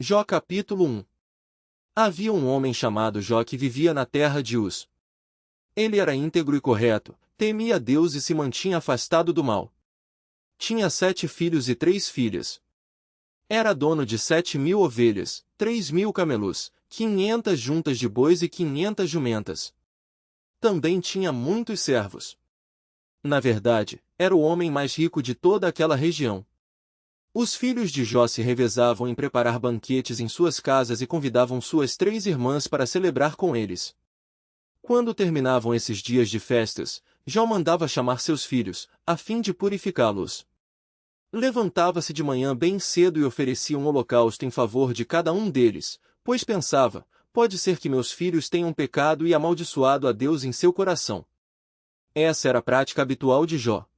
Jó capítulo 1. Havia um homem chamado Jó que vivia na terra de Uz. Ele era íntegro e correto, temia a Deus e se mantinha afastado do mal. Tinha 7 filhos e 3 filhas. Era dono de 7.000 ovelhas, 3.000 camelos, 500 juntas de bois e 500 jumentas. Também tinha muitos servos. Na verdade, era o homem mais rico de toda aquela região. Os filhos de Jó se revezavam em preparar banquetes em suas casas e convidavam suas 3 irmãs para celebrar com eles. Quando terminavam esses dias de festas, Jó mandava chamar seus filhos, a fim de purificá-los. Levantava-se de manhã bem cedo e oferecia um holocausto em favor de cada um deles, pois pensava, pode ser que meus filhos tenham pecado e amaldiçoado a Deus em seu coração. Essa era a prática habitual de Jó.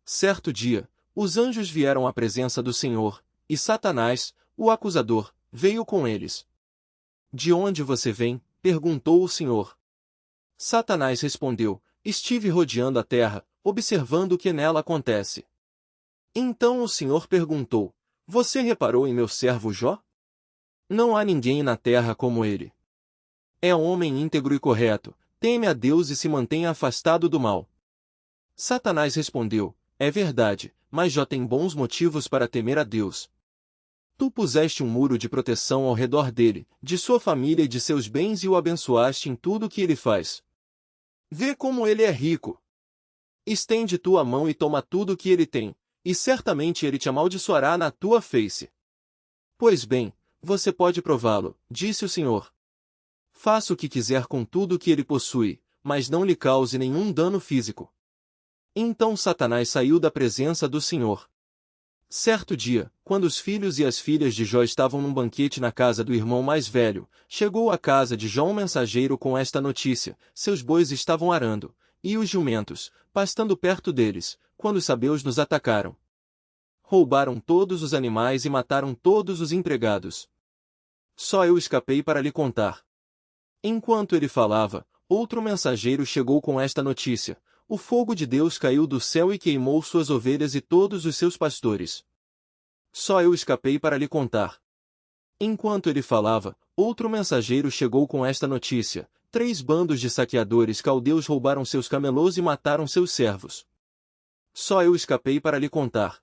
Certo dia, os anjos vieram à presença do Senhor, e Satanás, o acusador, veio com eles. De onde você vem? Perguntou o Senhor. Satanás respondeu, estive rodeando a terra, observando o que nela acontece. Então o Senhor perguntou, você reparou em meu servo Jó? Não há ninguém na terra como ele. É um homem íntegro e correto, teme a Deus e se mantém afastado do mal. Satanás respondeu, é verdade, mas Jó tem bons motivos para temer a Deus. Tu puseste um muro de proteção ao redor dele, de sua família e de seus bens e o abençoaste em tudo o que ele faz. Vê como ele é rico. Estende tua mão e toma tudo o que ele tem, e certamente ele te amaldiçoará na tua face. Pois bem, você pode prová-lo, disse o Senhor. Faça o que quiser com tudo o que ele possui, mas não lhe cause nenhum dano físico. Então Satanás saiu da presença do Senhor. Certo dia, quando os filhos e as filhas de Jó estavam num banquete na casa do irmão mais velho, chegou à casa de Jó um mensageiro com esta notícia: seus bois estavam arando, e os jumentos, pastando perto deles, quando os sabeus nos atacaram. Roubaram todos os animais e mataram todos os empregados. Só eu escapei para lhe contar. Enquanto ele falava, outro mensageiro chegou com esta notícia: o fogo de Deus caiu do céu e queimou suas ovelhas e todos os seus pastores. Só eu escapei para lhe contar. Enquanto ele falava, outro mensageiro chegou com esta notícia: 3 bandos de saqueadores caldeus roubaram seus camelôs e mataram seus servos. Só eu escapei para lhe contar.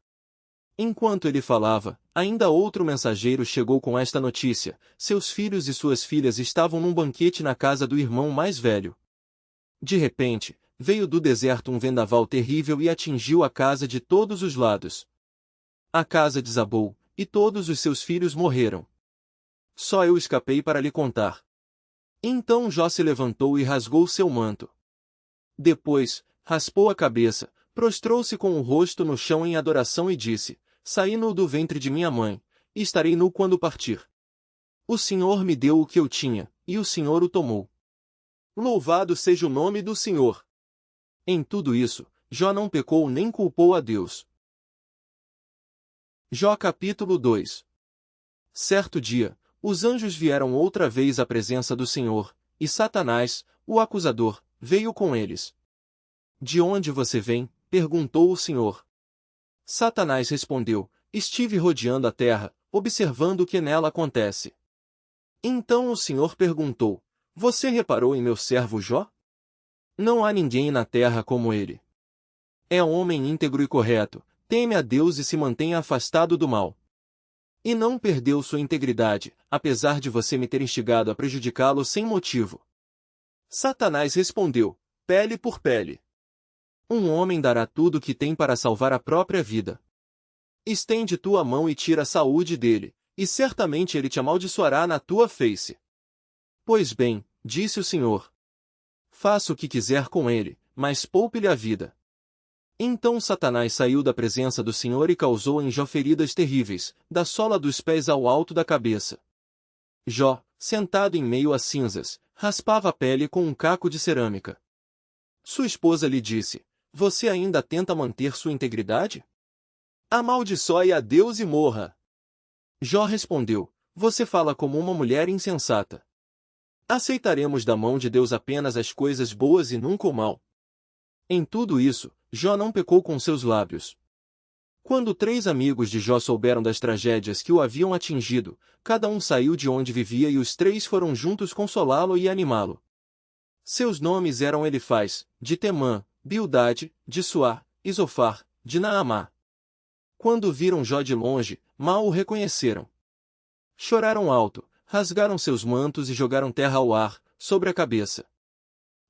Enquanto ele falava, ainda outro mensageiro chegou com esta notícia: seus filhos e suas filhas estavam num banquete na casa do irmão mais velho. De repente, veio do deserto um vendaval terrível e atingiu a casa de todos os lados. A casa desabou, e todos os seus filhos morreram. Só eu escapei para lhe contar. Então Jó se levantou e rasgou seu manto. Depois, raspou a cabeça, prostrou-se com o rosto no chão em adoração e disse: saí nu do ventre de minha mãe, e estarei nu quando partir. O Senhor me deu o que eu tinha, e o Senhor o tomou. Louvado seja o nome do Senhor! Em tudo isso, Jó não pecou nem culpou a Deus. Jó capítulo 2. Certo dia, os anjos vieram outra vez à presença do Senhor, e Satanás, o acusador, veio com eles. De onde você vem? Perguntou o Senhor. Satanás respondeu: estive rodeando a terra, observando o que nela acontece. Então o Senhor perguntou: você reparou em meu servo Jó? Não há ninguém na terra como ele. É um homem íntegro e correto, teme a Deus e se mantém afastado do mal. E não perdeu sua integridade, apesar de você me ter instigado a prejudicá-lo sem motivo. Satanás respondeu: pele por pele. Um homem dará tudo o que tem para salvar a própria vida. Estende tua mão e tira a saúde dele, e certamente ele te amaldiçoará na tua face. Pois bem, disse o Senhor. Faça o que quiser com ele, mas poupe-lhe a vida. Então Satanás saiu da presença do Senhor e causou em Jó feridas terríveis, da sola dos pés ao alto da cabeça. Jó, sentado em meio a cinzas, raspava a pele com um caco de cerâmica. Sua esposa lhe disse: você ainda tenta manter sua integridade? Amaldiçoe a Deus e morra. Jó respondeu: você fala como uma mulher insensata. Aceitaremos da mão de Deus apenas as coisas boas e nunca o mal. Em tudo isso, Jó não pecou com seus lábios. Quando 3 amigos de Jó souberam das tragédias que o haviam atingido, cada um saiu de onde vivia e os 3 foram juntos consolá-lo e animá-lo. Seus nomes eram Elifaz, de Temã, Bildade, de Suar, e Zofar, de Naamá. Quando viram Jó de longe, mal o reconheceram. Choraram alto, rasgaram seus mantos e jogaram terra ao ar, sobre a cabeça.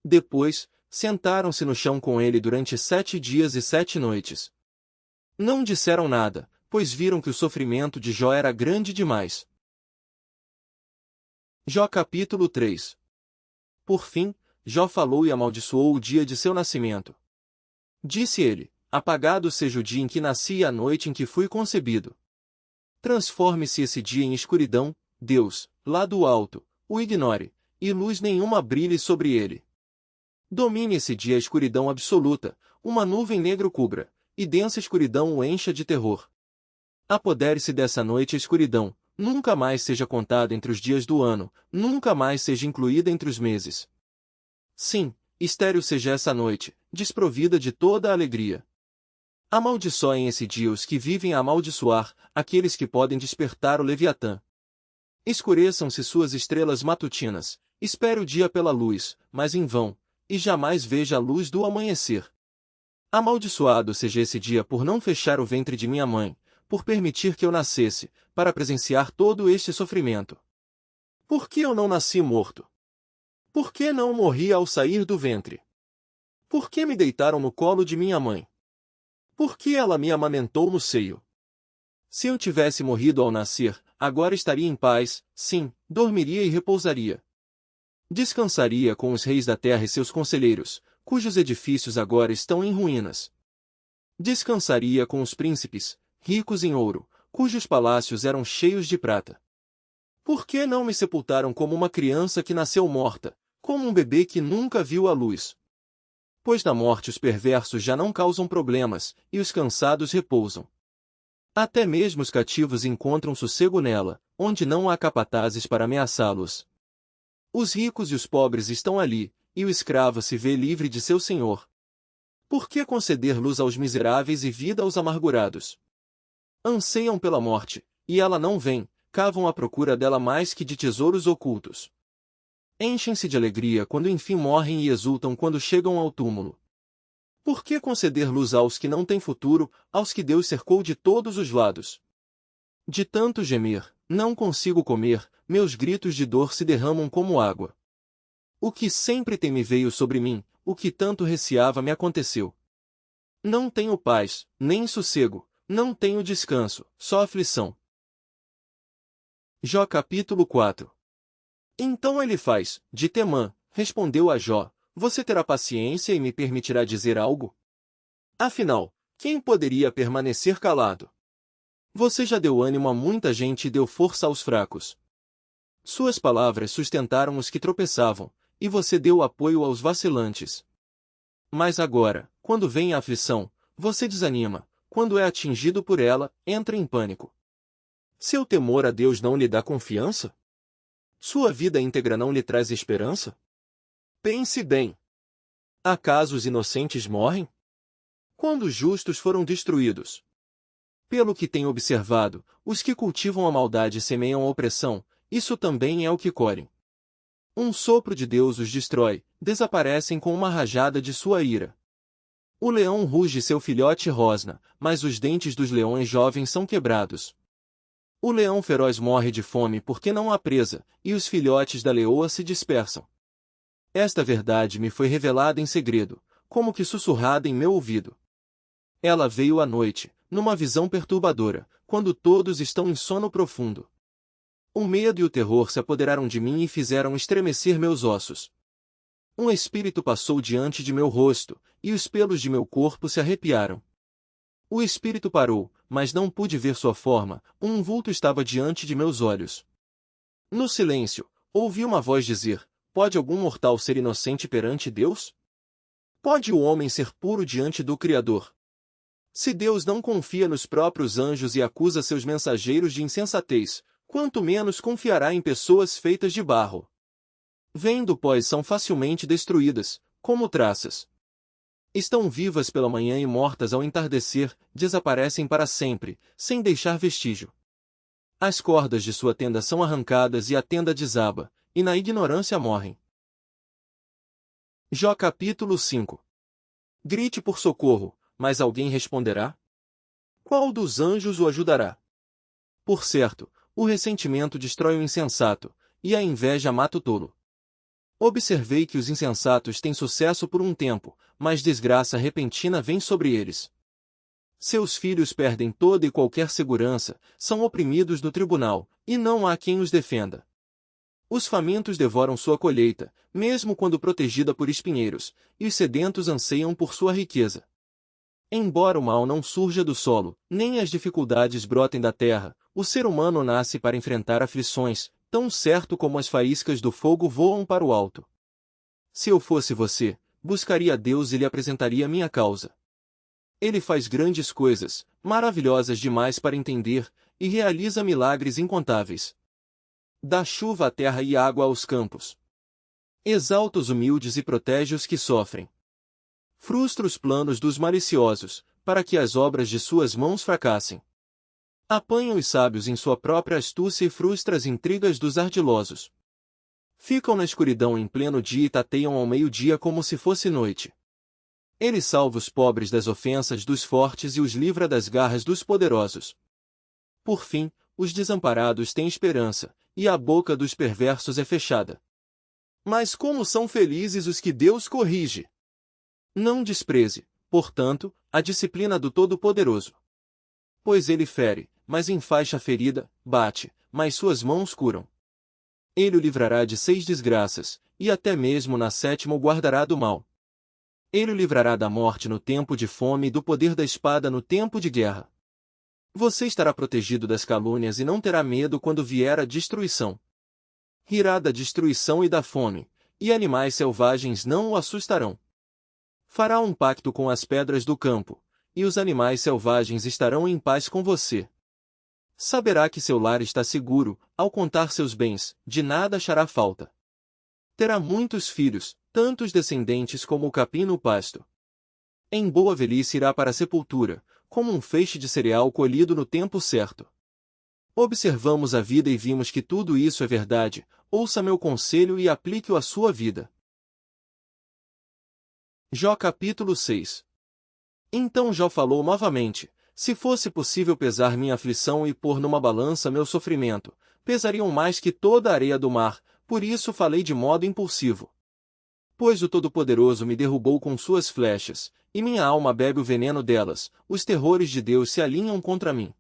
Depois, sentaram-se no chão com ele durante 7 dias e 7 noites. Não disseram nada, pois viram que o sofrimento de Jó era grande demais. Jó capítulo 3. Por fim, Jó falou e amaldiçoou o dia de seu nascimento. Disse ele: apagado seja o dia em que nasci e a noite em que fui concebido. Transforme-se esse dia em escuridão, Deus, lá do alto, o ignore, e luz nenhuma brilhe sobre ele. Domine esse dia a escuridão absoluta, uma nuvem negra o cubra, e densa escuridão o encha de terror. Apodere-se dessa noite a escuridão, nunca mais seja contada entre os dias do ano, nunca mais seja incluída entre os meses. Sim, estéril seja essa noite, desprovida de toda a alegria. Amaldiçoem esse dia os que vivem a amaldiçoar, aqueles que podem despertar o Leviatã. Escureçam-se suas estrelas matutinas, espere o dia pela luz, mas em vão, e jamais veja a luz do amanhecer. Amaldiçoado seja esse dia por não fechar o ventre de minha mãe, por permitir que eu nascesse, para presenciar todo este sofrimento. Por que eu não nasci morto? Por que não morri ao sair do ventre? Por que me deitaram no colo de minha mãe? Por que ela me amamentou no seio? Se eu tivesse morrido ao nascer, agora estaria em paz, sim, dormiria e repousaria. Descansaria com os reis da terra e seus conselheiros, cujos edifícios agora estão em ruínas. Descansaria com os príncipes, ricos em ouro, cujos palácios eram cheios de prata. Por que não me sepultaram como uma criança que nasceu morta, como um bebê que nunca viu a luz? Pois na morte os perversos já não causam problemas, e os cansados repousam. Até mesmo os cativos encontram sossego nela, onde não há capatazes para ameaçá-los. Os ricos e os pobres estão ali, e o escravo se vê livre de seu senhor. Por que conceder luz aos miseráveis e vida aos amargurados? Anseiam pela morte, e ela não vem, cavam à procura dela mais que de tesouros ocultos. Enchem-se de alegria quando enfim morrem e exultam quando chegam ao túmulo. Por que conceder luz aos que não têm futuro, aos que Deus cercou de todos os lados? De tanto gemer, não consigo comer, meus gritos de dor se derramam como água. O que sempre teme veio sobre mim, o que tanto receava me aconteceu. Não tenho paz, nem sossego, não tenho descanso, só aflição. Jó capítulo 4. Então Elifaz, de Temã, respondeu a Jó: você terá paciência e me permitirá dizer algo? Afinal, quem poderia permanecer calado? Você já deu ânimo a muita gente e deu força aos fracos. Suas palavras sustentaram os que tropeçavam, e você deu apoio aos vacilantes. Mas agora, quando vem a aflição, você desanima, quando é atingido por ela, entra em pânico. Seu temor a Deus não lhe dá confiança? Sua vida íntegra não lhe traz esperança? Pense bem. Acaso os inocentes morrem? Quando os justos foram destruídos? Pelo que tenho observado, os que cultivam a maldade semeiam a opressão, isso também é o que colhem. Um sopro de Deus os destrói, desaparecem com uma rajada de sua ira. O leão ruge e seu filhote rosna, mas os dentes dos leões jovens são quebrados. O leão feroz morre de fome porque não há presa, e os filhotes da leoa se dispersam. Esta verdade me foi revelada em segredo, como que sussurrada em meu ouvido. Ela veio à noite, numa visão perturbadora, quando todos estão em sono profundo. O medo e o terror se apoderaram de mim e fizeram estremecer meus ossos. Um espírito passou diante de meu rosto, e os pelos de meu corpo se arrepiaram. O espírito parou, mas não pude ver sua forma, um vulto estava diante de meus olhos. No silêncio, ouvi uma voz dizer: pode algum mortal ser inocente perante Deus? Pode o homem ser puro diante do Criador? Se Deus não confia nos próprios anjos e acusa seus mensageiros de insensatez, quanto menos confiará em pessoas feitas de barro. Vêm do pó e são facilmente destruídas, como traças. Estão vivas pela manhã e mortas ao entardecer, desaparecem para sempre, sem deixar vestígio. As cordas de sua tenda são arrancadas e a tenda desaba, e na ignorância morrem. Jó capítulo 5. Grite por socorro, mas alguém responderá? Qual dos anjos o ajudará? Por certo, o ressentimento destrói o insensato, e a inveja mata o tolo. Observei que os insensatos têm sucesso por um tempo, mas desgraça repentina vem sobre eles. Seus filhos perdem toda e qualquer segurança, são oprimidos no tribunal, e não há quem os defenda. Os famintos devoram sua colheita, mesmo quando protegida por espinheiros, e os sedentos anseiam por sua riqueza. Embora o mal não surja do solo, nem as dificuldades brotem da terra, o ser humano nasce para enfrentar aflições, tão certo como as faíscas do fogo voam para o alto. Se eu fosse você, buscaria a Deus e lhe apresentaria minha causa. Ele faz grandes coisas, maravilhosas demais para entender, e realiza milagres incontáveis. Dá chuva à terra e água aos campos. Exalta os humildes e protege os que sofrem. Frustra os planos dos maliciosos, para que as obras de suas mãos fracassem. Apanha os sábios em sua própria astúcia e frustra as intrigas dos ardilosos. Ficam na escuridão em pleno dia e tateiam ao meio-dia como se fosse noite. Ele salva os pobres das ofensas dos fortes e os livra das garras dos poderosos. Por fim, os desamparados têm esperança, e a boca dos perversos é fechada. Mas como são felizes os que Deus corrige! Não despreze, portanto, a disciplina do Todo-Poderoso. Pois ele fere, mas enfaixa a ferida, bate, mas suas mãos curam. Ele o livrará de 6 desgraças, e até mesmo na 7ª o guardará do mal. Ele o livrará da morte no tempo de fome e do poder da espada no tempo de guerra. Você estará protegido das calúnias e não terá medo quando vier a destruição. Rirá da destruição e da fome, e animais selvagens não o assustarão. Fará um pacto com as pedras do campo, e os animais selvagens estarão em paz com você. Saberá que seu lar está seguro, ao contar seus bens, de nada achará falta. Terá muitos filhos, tantos descendentes como o capim no pasto. Em boa velhice irá para a sepultura, como um feixe de cereal colhido no tempo certo. Observamos a vida e vimos que tudo isso é verdade, ouça meu conselho e aplique-o à sua vida. Jó capítulo 6. Então Jó falou novamente: se fosse possível pesar minha aflição e pôr numa balança meu sofrimento, pesariam mais que toda a areia do mar, por isso falei de modo impulsivo. Pois o Todo-Poderoso me derrubou com suas flechas, e minha alma bebe o veneno delas, os terrores de Deus se alinham contra mim.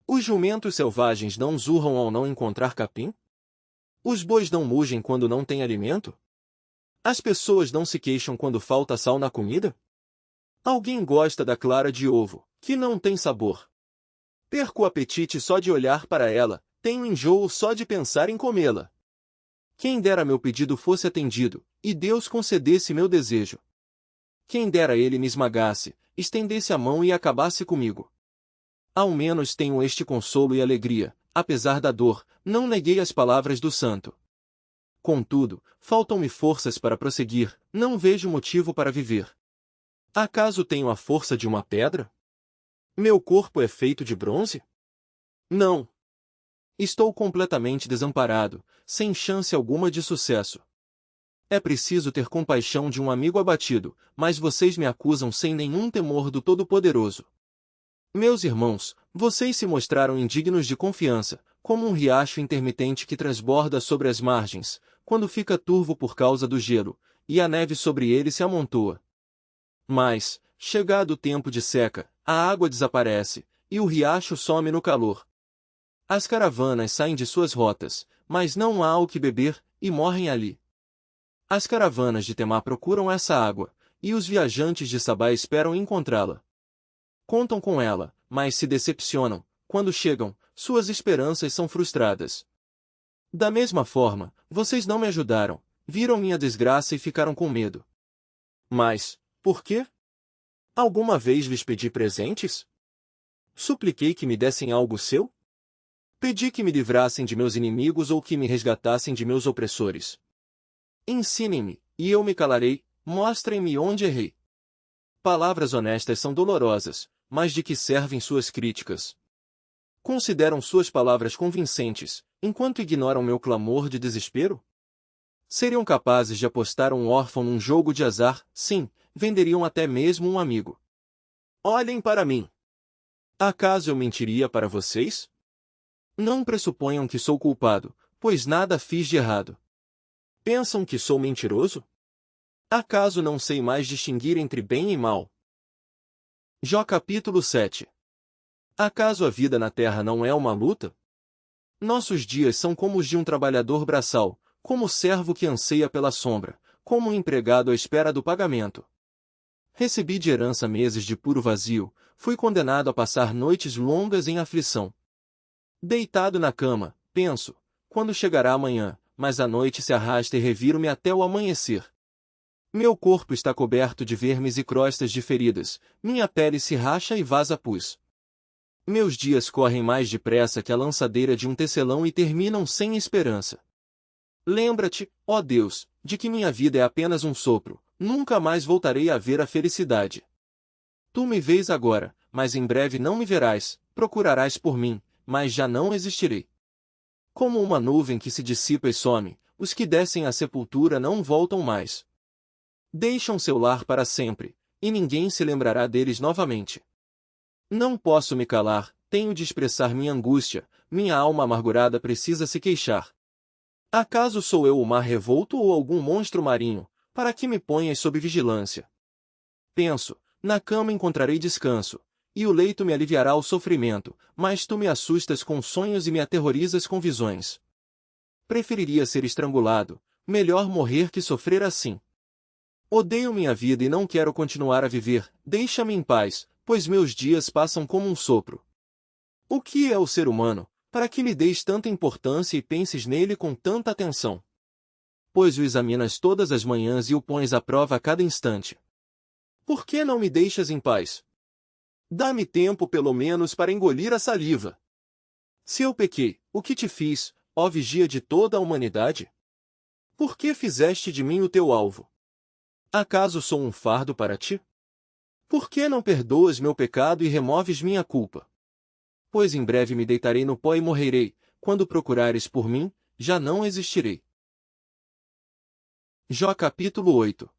Os jumentos selvagens não zurram ao não encontrar capim? Os bois não mugem quando não têm alimento? As pessoas não se queixam quando falta sal na comida? Alguém gosta da clara de ovo, que não tem sabor. Perco o apetite só de olhar para ela, tenho enjoo só de pensar em comê-la. Quem dera meu pedido fosse atendido, e Deus concedesse meu desejo. Quem dera ele me esmagasse, estendesse a mão e acabasse comigo. Ao menos tenho este consolo e alegria, apesar da dor, não neguei as palavras do santo. Contudo, faltam-me forças para prosseguir, não vejo motivo para viver. Acaso tenho a força de uma pedra? Meu corpo é feito de bronze? Não. Estou completamente desamparado, sem chance alguma de sucesso. É preciso ter compaixão de um amigo abatido, mas vocês me acusam sem nenhum temor do Todo-Poderoso. Meus irmãos, vocês se mostraram indignos de confiança, como um riacho intermitente que transborda sobre as margens, quando fica turvo por causa do gelo, e a neve sobre ele se amontoa. Mas, chegado o tempo de seca, a água desaparece, e o riacho some no calor. As caravanas saem de suas rotas, mas não há o que beber, e morrem ali. As caravanas de Temá procuram essa água, e os viajantes de Sabá esperam encontrá-la. Contam com ela, mas se decepcionam, quando chegam, suas esperanças são frustradas. Da mesma forma, vocês não me ajudaram, viram minha desgraça e ficaram com medo. Mas, por quê? Alguma vez lhes pedi presentes? Supliquei que me dessem algo seu? Pedi que me livrassem de meus inimigos ou que me resgatassem de meus opressores. Ensinem-me, e eu me calarei, mostrem-me onde errei. Palavras honestas são dolorosas, mas de que servem suas críticas? Consideram suas palavras convincentes, enquanto ignoram meu clamor de desespero? Seriam capazes de apostar um órfão num jogo de azar, sim, venderiam até mesmo um amigo. Olhem para mim. Acaso eu mentiria para vocês? Não pressuponham que sou culpado, pois nada fiz de errado. Pensam que sou mentiroso? Acaso não sei mais distinguir entre bem e mal? Jó capítulo 7. Acaso a vida na terra não é uma luta? Nossos dias são como os de um trabalhador braçal, como o servo que anseia pela sombra, como um empregado à espera do pagamento. Recebi de herança meses de puro vazio, fui condenado a passar noites longas em aflição. Deitado na cama, penso, quando chegará amanhã, mas a noite se arrasta e reviro-me até o amanhecer. Meu corpo está coberto de vermes e crostas de feridas, minha pele se racha e vaza pus. Meus dias correm mais depressa que a lançadeira de um tecelão e terminam sem esperança. Lembra-te, ó Deus, de que minha vida é apenas um sopro, nunca mais voltarei a ver a felicidade. Tu me vês agora, mas em breve não me verás, procurarás por mim, mas já não existirei. Como uma nuvem que se dissipa e some, os que descem à sepultura não voltam mais. Deixam seu lar para sempre, e ninguém se lembrará deles novamente. Não posso me calar, tenho de expressar minha angústia, minha alma amargurada precisa se queixar. Acaso sou eu o mar revolto ou algum monstro marinho, para que me ponhas sob vigilância? Penso, na cama encontrarei descanso, e o leito me aliviará o sofrimento, mas tu me assustas com sonhos e me aterrorizas com visões. Preferiria ser estrangulado, melhor morrer que sofrer assim. Odeio minha vida e não quero continuar a viver, deixa-me em paz, pois meus dias passam como um sopro. O que é o ser humano, para que lhe deis tanta importância e penses nele com tanta atenção? Pois o examinas todas as manhãs e o pões à prova a cada instante. Por que não me deixas em paz? Dá-me tempo pelo menos para engolir a saliva. Se eu pequei, o que te fiz, ó vigia de toda a humanidade? Por que fizeste de mim o teu alvo? Acaso sou um fardo para ti? Por que não perdoas meu pecado e removes minha culpa? Pois em breve me deitarei no pó e morrerei, quando procurares por mim, já não existirei. Jó capítulo 8.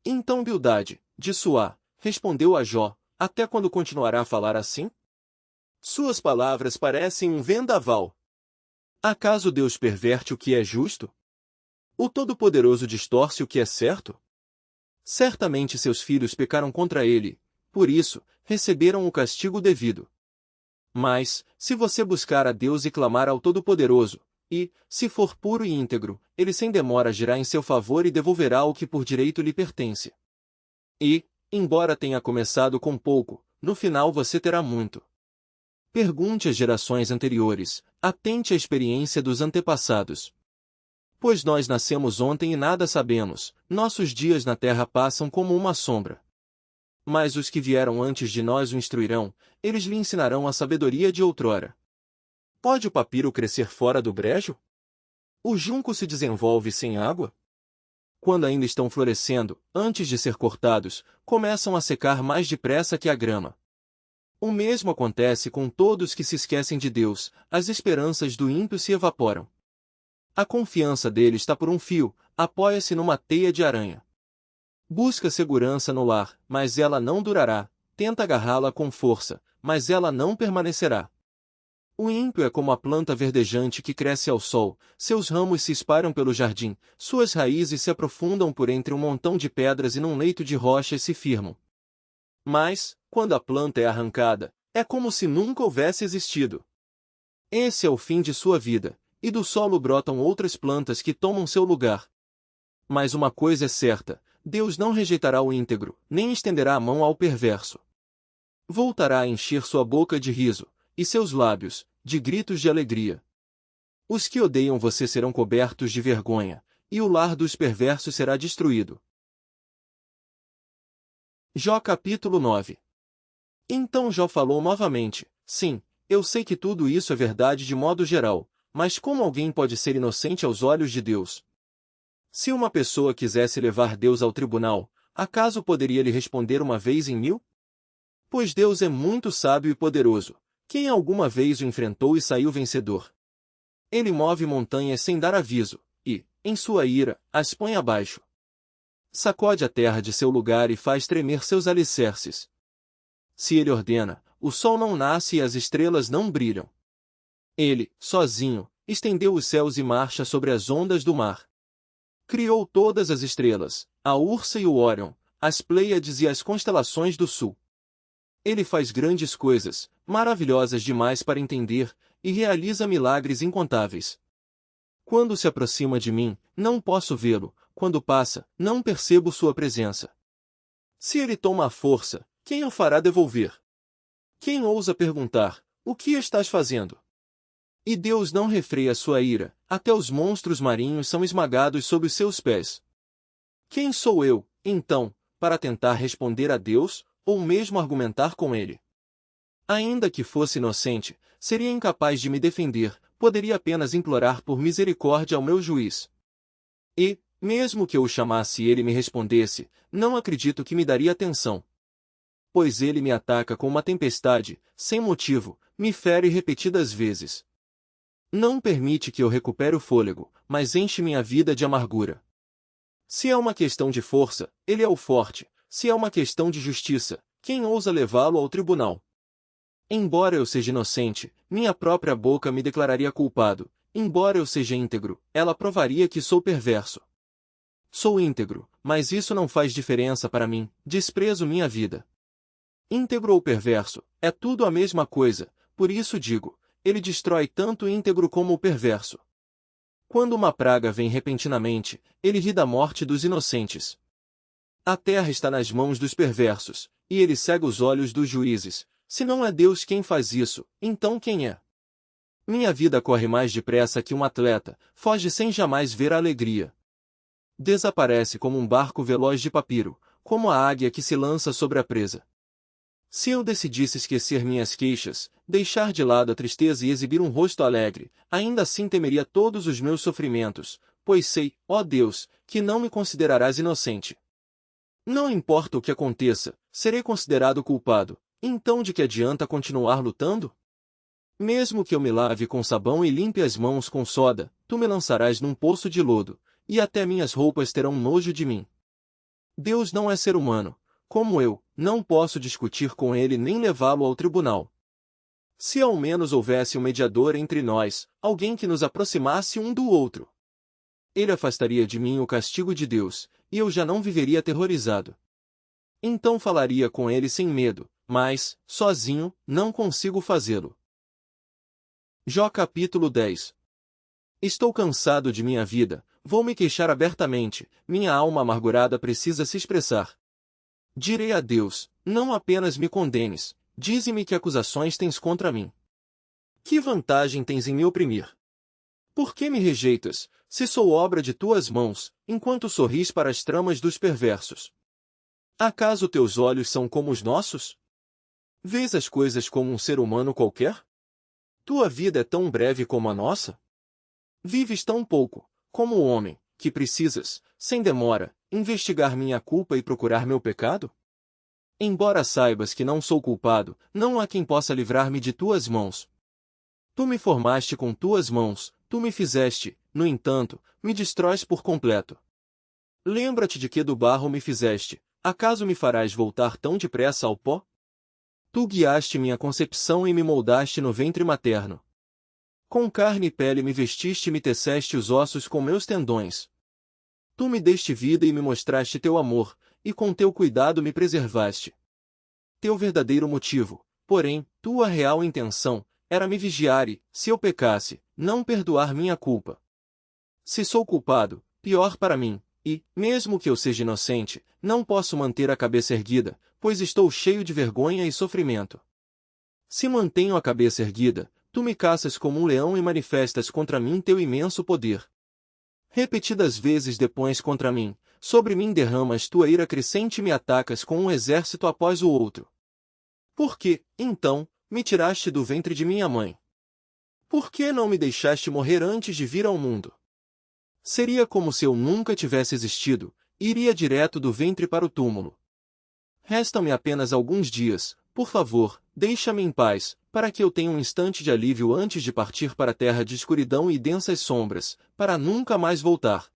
Então Bildade, de Suá, respondeu a Jó, até quando continuará a falar assim? Suas palavras parecem um vendaval. Acaso Deus perverte o que é justo? O Todo-Poderoso distorce o que é certo? Certamente seus filhos pecaram contra ele, por isso, receberam o castigo devido. Mas, se você buscar a Deus e clamar ao Todo-Poderoso, e, se for puro e íntegro, ele sem demora agirá em seu favor e devolverá o que por direito lhe pertence. E, embora tenha começado com pouco, no final você terá muito. Pergunte às gerações anteriores, atente à experiência dos antepassados. Pois nós nascemos ontem e nada sabemos, nossos dias na terra passam como uma sombra. Mas os que vieram antes de nós o instruirão, eles lhe ensinarão a sabedoria de outrora. Pode o papiro crescer fora do brejo? O junco se desenvolve sem água? Quando ainda estão florescendo, antes de ser cortados, começam a secar mais depressa que a grama. O mesmo acontece com todos que se esquecem de Deus, as esperanças do ímpio se evaporam. A confiança dele está por um fio, apoia-se numa teia de aranha. Busca segurança no lar, mas ela não durará, tenta agarrá-la com força, mas ela não permanecerá. O ímpio é como a planta verdejante que cresce ao sol, seus ramos se espalham pelo jardim, suas raízes se aprofundam por entre um montão de pedras e num leito de rochas se firmam. Mas, quando a planta é arrancada, é como se nunca houvesse existido. Esse é o fim de sua vida, e do solo brotam outras plantas que tomam seu lugar. Mas uma coisa é certa, Deus não rejeitará o íntegro, nem estenderá a mão ao perverso. Voltará a encher sua boca de riso, e seus lábios, de gritos de alegria. Os que odeiam você serão cobertos de vergonha, e o lar dos perversos será destruído. Jó capítulo 9. Então Jó falou novamente, sim, eu sei que tudo isso é verdade de modo geral, mas como alguém pode ser inocente aos olhos de Deus? Se uma pessoa quisesse levar Deus ao tribunal, acaso poderia lhe responder uma vez em 1000? Pois Deus é muito sábio e poderoso. Quem alguma vez o enfrentou e saiu vencedor? Ele move montanhas sem dar aviso, e, em sua ira, as põe abaixo. Sacode a terra de seu lugar e faz tremer seus alicerces. Se ele ordena, o sol não nasce e as estrelas não brilham. Ele, sozinho, estendeu os céus e marcha sobre as ondas do mar. Criou todas as estrelas, a Ursa e o Órion, as Pleiades e as constelações do sul. Ele faz grandes coisas, maravilhosas demais para entender, e realiza milagres incontáveis. Quando se aproxima de mim, não posso vê-lo, quando passa, não percebo sua presença. Se ele toma a força, quem o fará devolver? Quem ousa perguntar, o que estás fazendo? E Deus não refreia sua ira, até os monstros marinhos são esmagados sob os seus pés. Quem sou eu, então, para tentar responder a Deus, ou mesmo argumentar com ele? Ainda que fosse inocente, seria incapaz de me defender, poderia apenas implorar por misericórdia ao meu juiz. E, mesmo que eu o chamasse e ele me respondesse, não acredito que me daria atenção. Pois ele me ataca com uma tempestade, sem motivo, me fere repetidas vezes. Não permite que eu recupere o fôlego, mas enche minha vida de amargura. Se é uma questão de força, ele é o forte. Se é uma questão de justiça, quem ousa levá-lo ao tribunal? Embora eu seja inocente, minha própria boca me declararia culpado. Embora eu seja íntegro, ela provaria que sou perverso. Sou íntegro, mas isso não faz diferença para mim, desprezo minha vida. Íntegro ou perverso, é tudo a mesma coisa, por isso digo, ele destrói tanto o íntegro como o perverso. Quando uma praga vem repentinamente, ele ri da morte dos inocentes. A terra está nas mãos dos perversos, e ele cega os olhos dos juízes. Se não é Deus quem faz isso, então quem é? Minha vida corre mais depressa que um atleta, foge sem jamais ver a alegria. Desaparece como um barco veloz de papiro, como a águia que se lança sobre a presa. Se eu decidisse esquecer minhas queixas, deixar de lado a tristeza e exibir um rosto alegre, ainda assim temeria todos os meus sofrimentos, pois sei, ó Deus, que não me considerarás inocente. Não importa o que aconteça, serei considerado culpado, então de que adianta continuar lutando? Mesmo que eu me lave com sabão e limpe as mãos com soda, tu me lançarás num poço de lodo, e até minhas roupas terão nojo de mim. Deus não é ser humano. Como eu, não posso discutir com ele nem levá-lo ao tribunal. Se ao menos houvesse um mediador entre nós, alguém que nos aproximasse um do outro. Ele afastaria de mim o castigo de Deus, e eu já não viveria aterrorizado. Então falaria com ele sem medo, mas, sozinho, não consigo fazê-lo. Jó capítulo 10. Estou cansado de minha vida, vou me queixar abertamente, minha alma amargurada precisa se expressar. Direi a Deus, não apenas me condenes, dize-me que acusações tens contra mim. Que vantagem tens em me oprimir? Por que me rejeitas, se sou obra de tuas mãos, enquanto sorris para as tramas dos perversos? Acaso teus olhos são como os nossos? Vês as coisas como um ser humano qualquer? Tua vida é tão breve como a nossa? Vives tão pouco, como o homem, que precisas, sem demora, investigar minha culpa e procurar meu pecado? Embora saibas que não sou culpado, não há quem possa livrar-me de tuas mãos. Tu me formaste com tuas mãos, tu me fizeste, no entanto, me destróis por completo. Lembra-te de que do barro me fizeste, acaso me farás voltar tão depressa ao pó? Tu guiaste minha concepção e me moldaste no ventre materno. Com carne e pele me vestiste e me teceste os ossos com meus tendões. Tu me deste vida e me mostraste teu amor, e com teu cuidado me preservaste. Teu verdadeiro motivo, porém, tua real intenção, era me vigiar e, se eu pecasse, não perdoar minha culpa. Se sou culpado, pior para mim, e, mesmo que eu seja inocente, não posso manter a cabeça erguida, pois estou cheio de vergonha e sofrimento. Se mantenho a cabeça erguida, tu me caças como um leão e manifestas contra mim teu imenso poder. Repetidas vezes depões contra mim, sobre mim derramas tua ira crescente e me atacas com um exército após o outro. Por que, então, me tiraste do ventre de minha mãe? Por que não me deixaste morrer antes de vir ao mundo? Seria como se eu nunca tivesse existido, iria direto do ventre para o túmulo. Restam-me apenas alguns dias, por favor, deixa-me em paz, para que eu tenha um instante de alívio antes de partir para a terra de escuridão e densas sombras, para nunca mais voltar.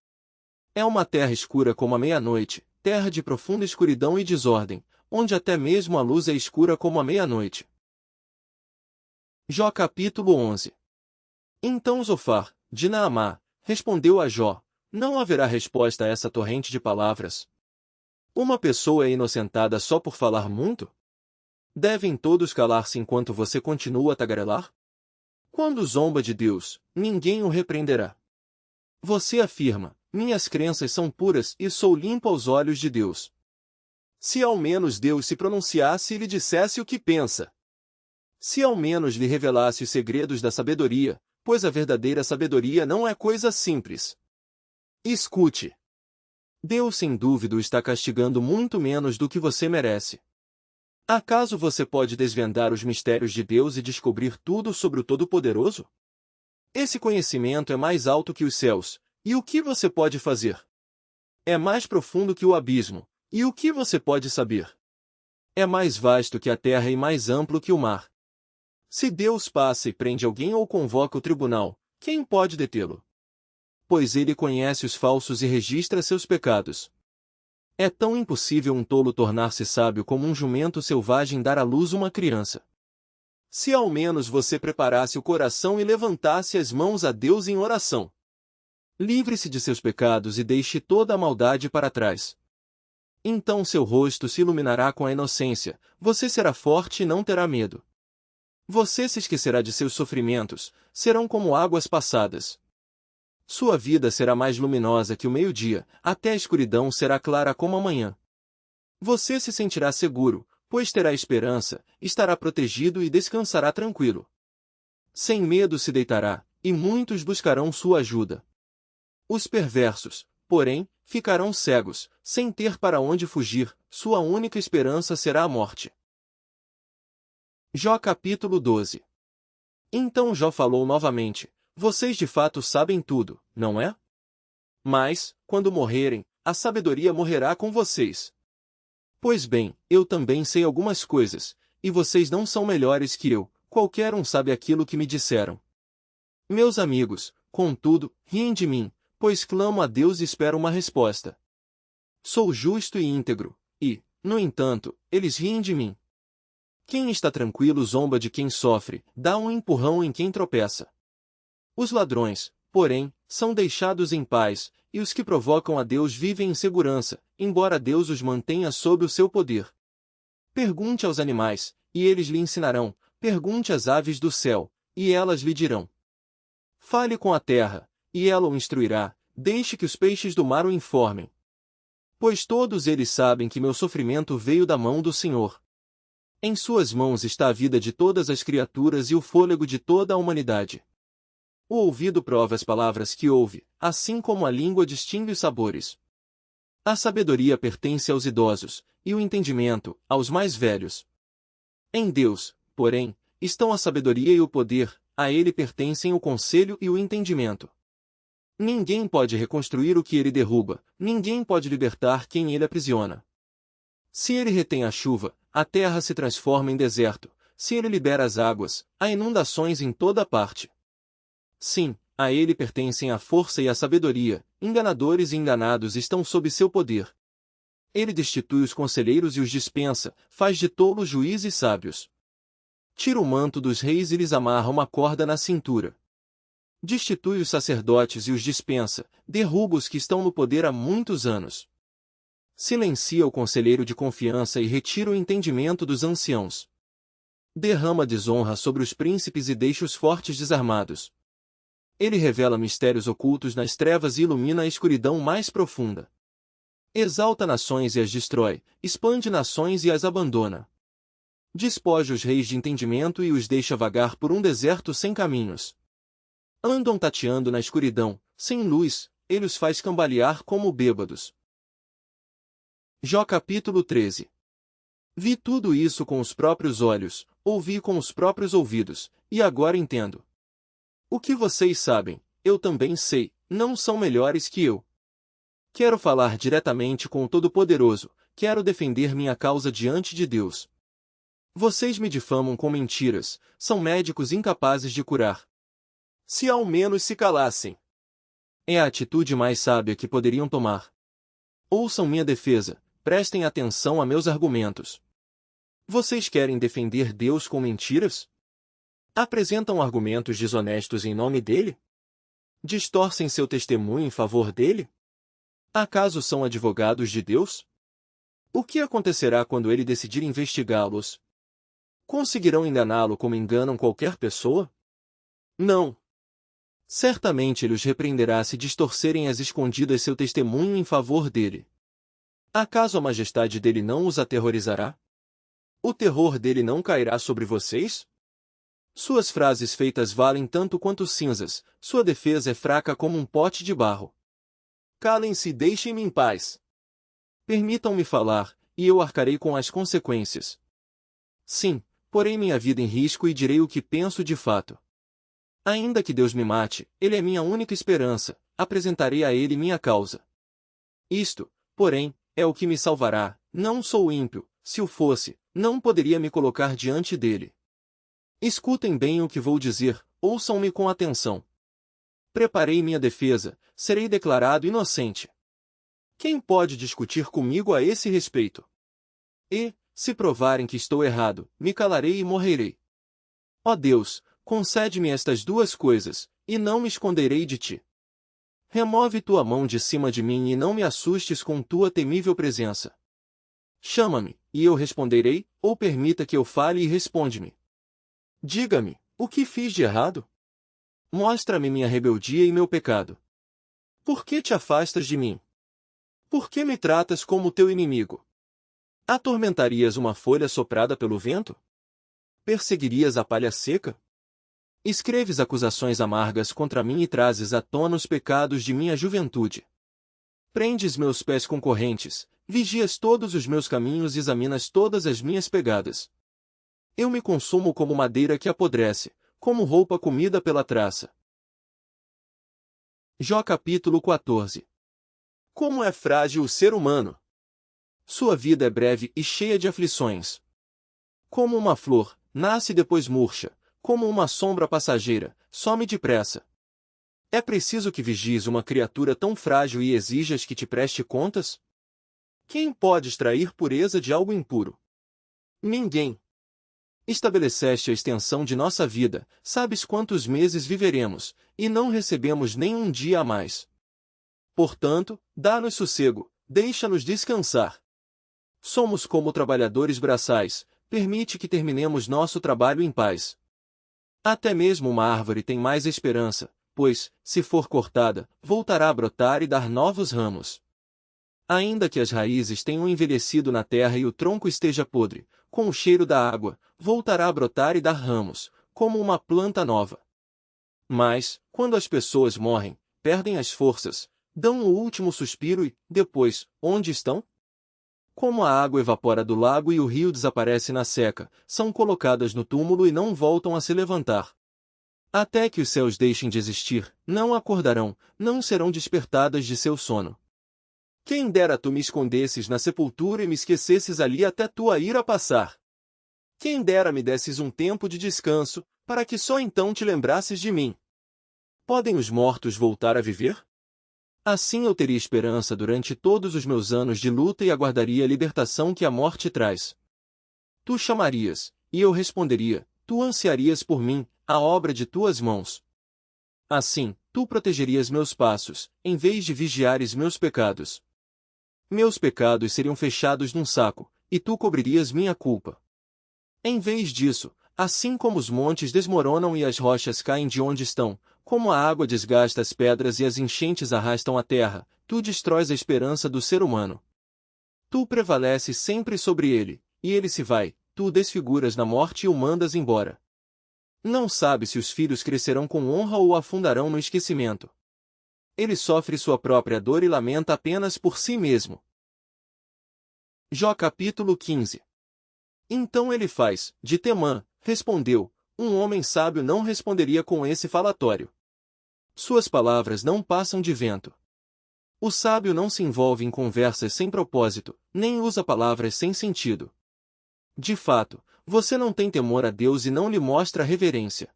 É uma terra escura como a meia-noite, terra de profunda escuridão e desordem, onde até mesmo a luz é escura como a meia-noite. Jó capítulo 11. Então Zofar, de Naamá, respondeu a Jó: não haverá resposta a essa torrente de palavras? Uma pessoa é inocentada só por falar muito? Devem todos calar-se enquanto você continua a tagarelar? Quando zomba de Deus, ninguém o repreenderá. Você afirma: minhas crenças são puras e sou limpo aos olhos de Deus. Se ao menos Deus se pronunciasse e lhe dissesse o que pensa. Se ao menos lhe revelasse os segredos da sabedoria, pois a verdadeira sabedoria não é coisa simples. Escute. Deus sem dúvida o está castigando muito menos do que você merece. Acaso você pode desvendar os mistérios de Deus e descobrir tudo sobre o Todo-Poderoso? Esse conhecimento é mais alto que os céus, e o que você pode fazer? É mais profundo que o abismo, e o que você pode saber? É mais vasto que a terra e mais amplo que o mar. Se Deus passa e prende alguém ou convoca o tribunal, quem pode detê-lo? Pois ele conhece os falsos e registra seus pecados. É tão impossível um tolo tornar-se sábio como um jumento selvagem dar à luz uma criança. Se ao menos você preparasse o coração e levantasse as mãos a Deus em oração. Livre-se de seus pecados e deixe toda a maldade para trás. Então seu rosto se iluminará com a inocência, você será forte e não terá medo. Você se esquecerá de seus sofrimentos, serão como águas passadas. Sua vida será mais luminosa que o meio-dia, até a escuridão será clara como a manhã. Você se sentirá seguro, pois terá esperança, estará protegido e descansará tranquilo. Sem medo se deitará, e muitos buscarão sua ajuda. Os perversos, porém, ficarão cegos, sem ter para onde fugir, sua única esperança será a morte. Jó capítulo 12. Então Jó falou novamente: vocês de fato sabem tudo, não é? Mas, quando morrerem, a sabedoria morrerá com vocês. Pois bem, eu também sei algumas coisas, e vocês não são melhores que eu, qualquer um sabe aquilo que me disseram. Meus amigos, contudo, riem de mim, pois clamo a Deus e espero uma resposta. Sou justo e íntegro, e, no entanto, eles riem de mim. Quem está tranquilo zomba de quem sofre, dá um empurrão em quem tropeça. Os ladrões, porém, são deixados em paz, e os que provocam a Deus vivem em segurança, embora Deus os mantenha sob o seu poder. Pergunte aos animais, e eles lhe ensinarão, pergunte às aves do céu, e elas lhe dirão. Fale com a terra, e ela o instruirá, deixe que os peixes do mar o informem. Pois todos eles sabem que meu sofrimento veio da mão do Senhor. Em suas mãos está a vida de todas as criaturas e o fôlego de toda a humanidade. O ouvido prova as palavras que ouve, assim como a língua distingue os sabores. A sabedoria pertence aos idosos, e o entendimento, aos mais velhos. Em Deus, porém, estão a sabedoria e o poder, a ele pertencem o conselho e o entendimento. Ninguém pode reconstruir o que ele derruba, ninguém pode libertar quem ele aprisiona. Se ele retém a chuva, a terra se transforma em deserto, se ele libera as águas, há inundações em toda parte. Sim, a ele pertencem a força e a sabedoria, enganadores e enganados estão sob seu poder. Ele destitui os conselheiros e os dispensa, faz de tolos juízes sábios. Tira o manto dos reis e lhes amarra uma corda na cintura. Destitui os sacerdotes e os dispensa, derruba os que estão no poder há muitos anos. Silencia o conselheiro de confiança e retira o entendimento dos anciãos. Derrama desonra sobre os príncipes e deixa os fortes desarmados. Ele revela mistérios ocultos nas trevas e ilumina a escuridão mais profunda. Exalta nações e as destrói, expande nações e as abandona. Despoja os reis de entendimento e os deixa vagar por um deserto sem caminhos. Andam tateando na escuridão, sem luz, ele os faz cambalear como bêbados. Jó capítulo 13. Vi tudo isso com os próprios olhos, ouvi com os próprios ouvidos, e agora entendo. O que vocês sabem, eu também sei, não são melhores que eu. Quero falar diretamente com o Todo-Poderoso, quero defender minha causa diante de Deus. Vocês me difamam com mentiras, são médicos incapazes de curar. Se ao menos se calassem. É a atitude mais sábia que poderiam tomar. Ouçam minha defesa, prestem atenção a meus argumentos. Vocês querem defender Deus com mentiras? Apresentam argumentos desonestos em nome dele? Distorcem seu testemunho em favor dele? Acaso são advogados de Deus? O que acontecerá quando ele decidir investigá-los? Conseguirão enganá-lo como enganam qualquer pessoa? Não. Certamente ele os repreenderá se distorcerem às escondidas seu testemunho em favor dele. Acaso a majestade dele não os aterrorizará? O terror dele não cairá sobre vocês? Suas frases feitas valem tanto quanto cinzas, sua defesa é fraca como um pote de barro. Calem-se e deixem-me em paz. Permitam-me falar, e eu arcarei com as consequências. Sim, porei minha vida em risco e direi o que penso de fato. Ainda que Deus me mate, Ele é minha única esperança, apresentarei a Ele minha causa. Isto, porém, é o que me salvará, não sou ímpio, se o fosse, não poderia me colocar diante dele. Escutem bem o que vou dizer, ouçam-me com atenção. Preparei minha defesa, serei declarado inocente. Quem pode discutir comigo a esse respeito? E, se provarem que estou errado, me calarei e morrerei. Ó Deus, concede-me estas duas coisas, e não me esconderei de ti. Remove tua mão de cima de mim e não me assustes com tua temível presença. Chama-me, e eu responderei, ou permita que eu fale e responde-me. Diga-me, o que fiz de errado? Mostra-me minha rebeldia e meu pecado. Por que te afastas de mim? Por que me tratas como teu inimigo? Atormentarias uma folha soprada pelo vento? Perseguirias a palha seca? Escreves acusações amargas contra mim e trazes à tona os pecados de minha juventude. Prendes meus pés com correntes, vigias todos os meus caminhos e examinas todas as minhas pegadas. Eu me consumo como madeira que apodrece, como roupa comida pela traça. Jó capítulo 14. Como é frágil o ser humano! Sua vida é breve e cheia de aflições. Como uma flor, nasce e depois murcha, como uma sombra passageira, some depressa. É preciso que vigies uma criatura tão frágil e exijas que te preste contas? Quem pode extrair pureza de algo impuro? Ninguém. Estabeleceste a extensão de nossa vida, sabes quantos meses viveremos, e não recebemos nem um dia a mais. Portanto, dá-nos sossego, deixa-nos descansar. Somos como trabalhadores braçais, permite que terminemos nosso trabalho em paz. Até mesmo uma árvore tem mais esperança, pois, se for cortada, voltará a brotar e dar novos ramos. Ainda que as raízes tenham envelhecido na terra e o tronco esteja podre, com o cheiro da água, voltará a brotar e dar ramos, como uma planta nova. Mas, quando as pessoas morrem, perdem as forças, dão o último suspiro e, depois, onde estão? Como a água evapora do lago e o rio desaparece na seca, são colocadas no túmulo e não voltam a se levantar. Até que os céus deixem de existir, não acordarão, não serão despertadas de seu sono. Quem dera tu me escondesses na sepultura e me esquecesses ali até tua ira passar. Quem dera me desses um tempo de descanso, para que só então te lembrasses de mim. Podem os mortos voltar a viver? Assim eu teria esperança durante todos os meus anos de luta e aguardaria a libertação que a morte traz. Tu chamarias, e eu responderia, tu ansiarias por mim, a obra de tuas mãos. Assim, tu protegerias meus passos, em vez de vigiares meus pecados. Meus pecados seriam fechados num saco, e tu cobririas minha culpa. Em vez disso, assim como os montes desmoronam e as rochas caem de onde estão, como a água desgasta as pedras e as enchentes arrastam a terra, tu destróis a esperança do ser humano. Tu prevaleces sempre sobre ele, e ele se vai, tu o desfiguras na morte e o mandas embora. Não sabe se os filhos crescerão com honra ou afundarão no esquecimento. Ele sofre sua própria dor e lamenta apenas por si mesmo. Jó capítulo 15. Então ele faz, de Temã, respondeu, um homem sábio não responderia com esse falatório. Suas palavras não passam de vento. O sábio não se envolve em conversas sem propósito, nem usa palavras sem sentido. De fato, você não tem temor a Deus e não lhe mostra reverência.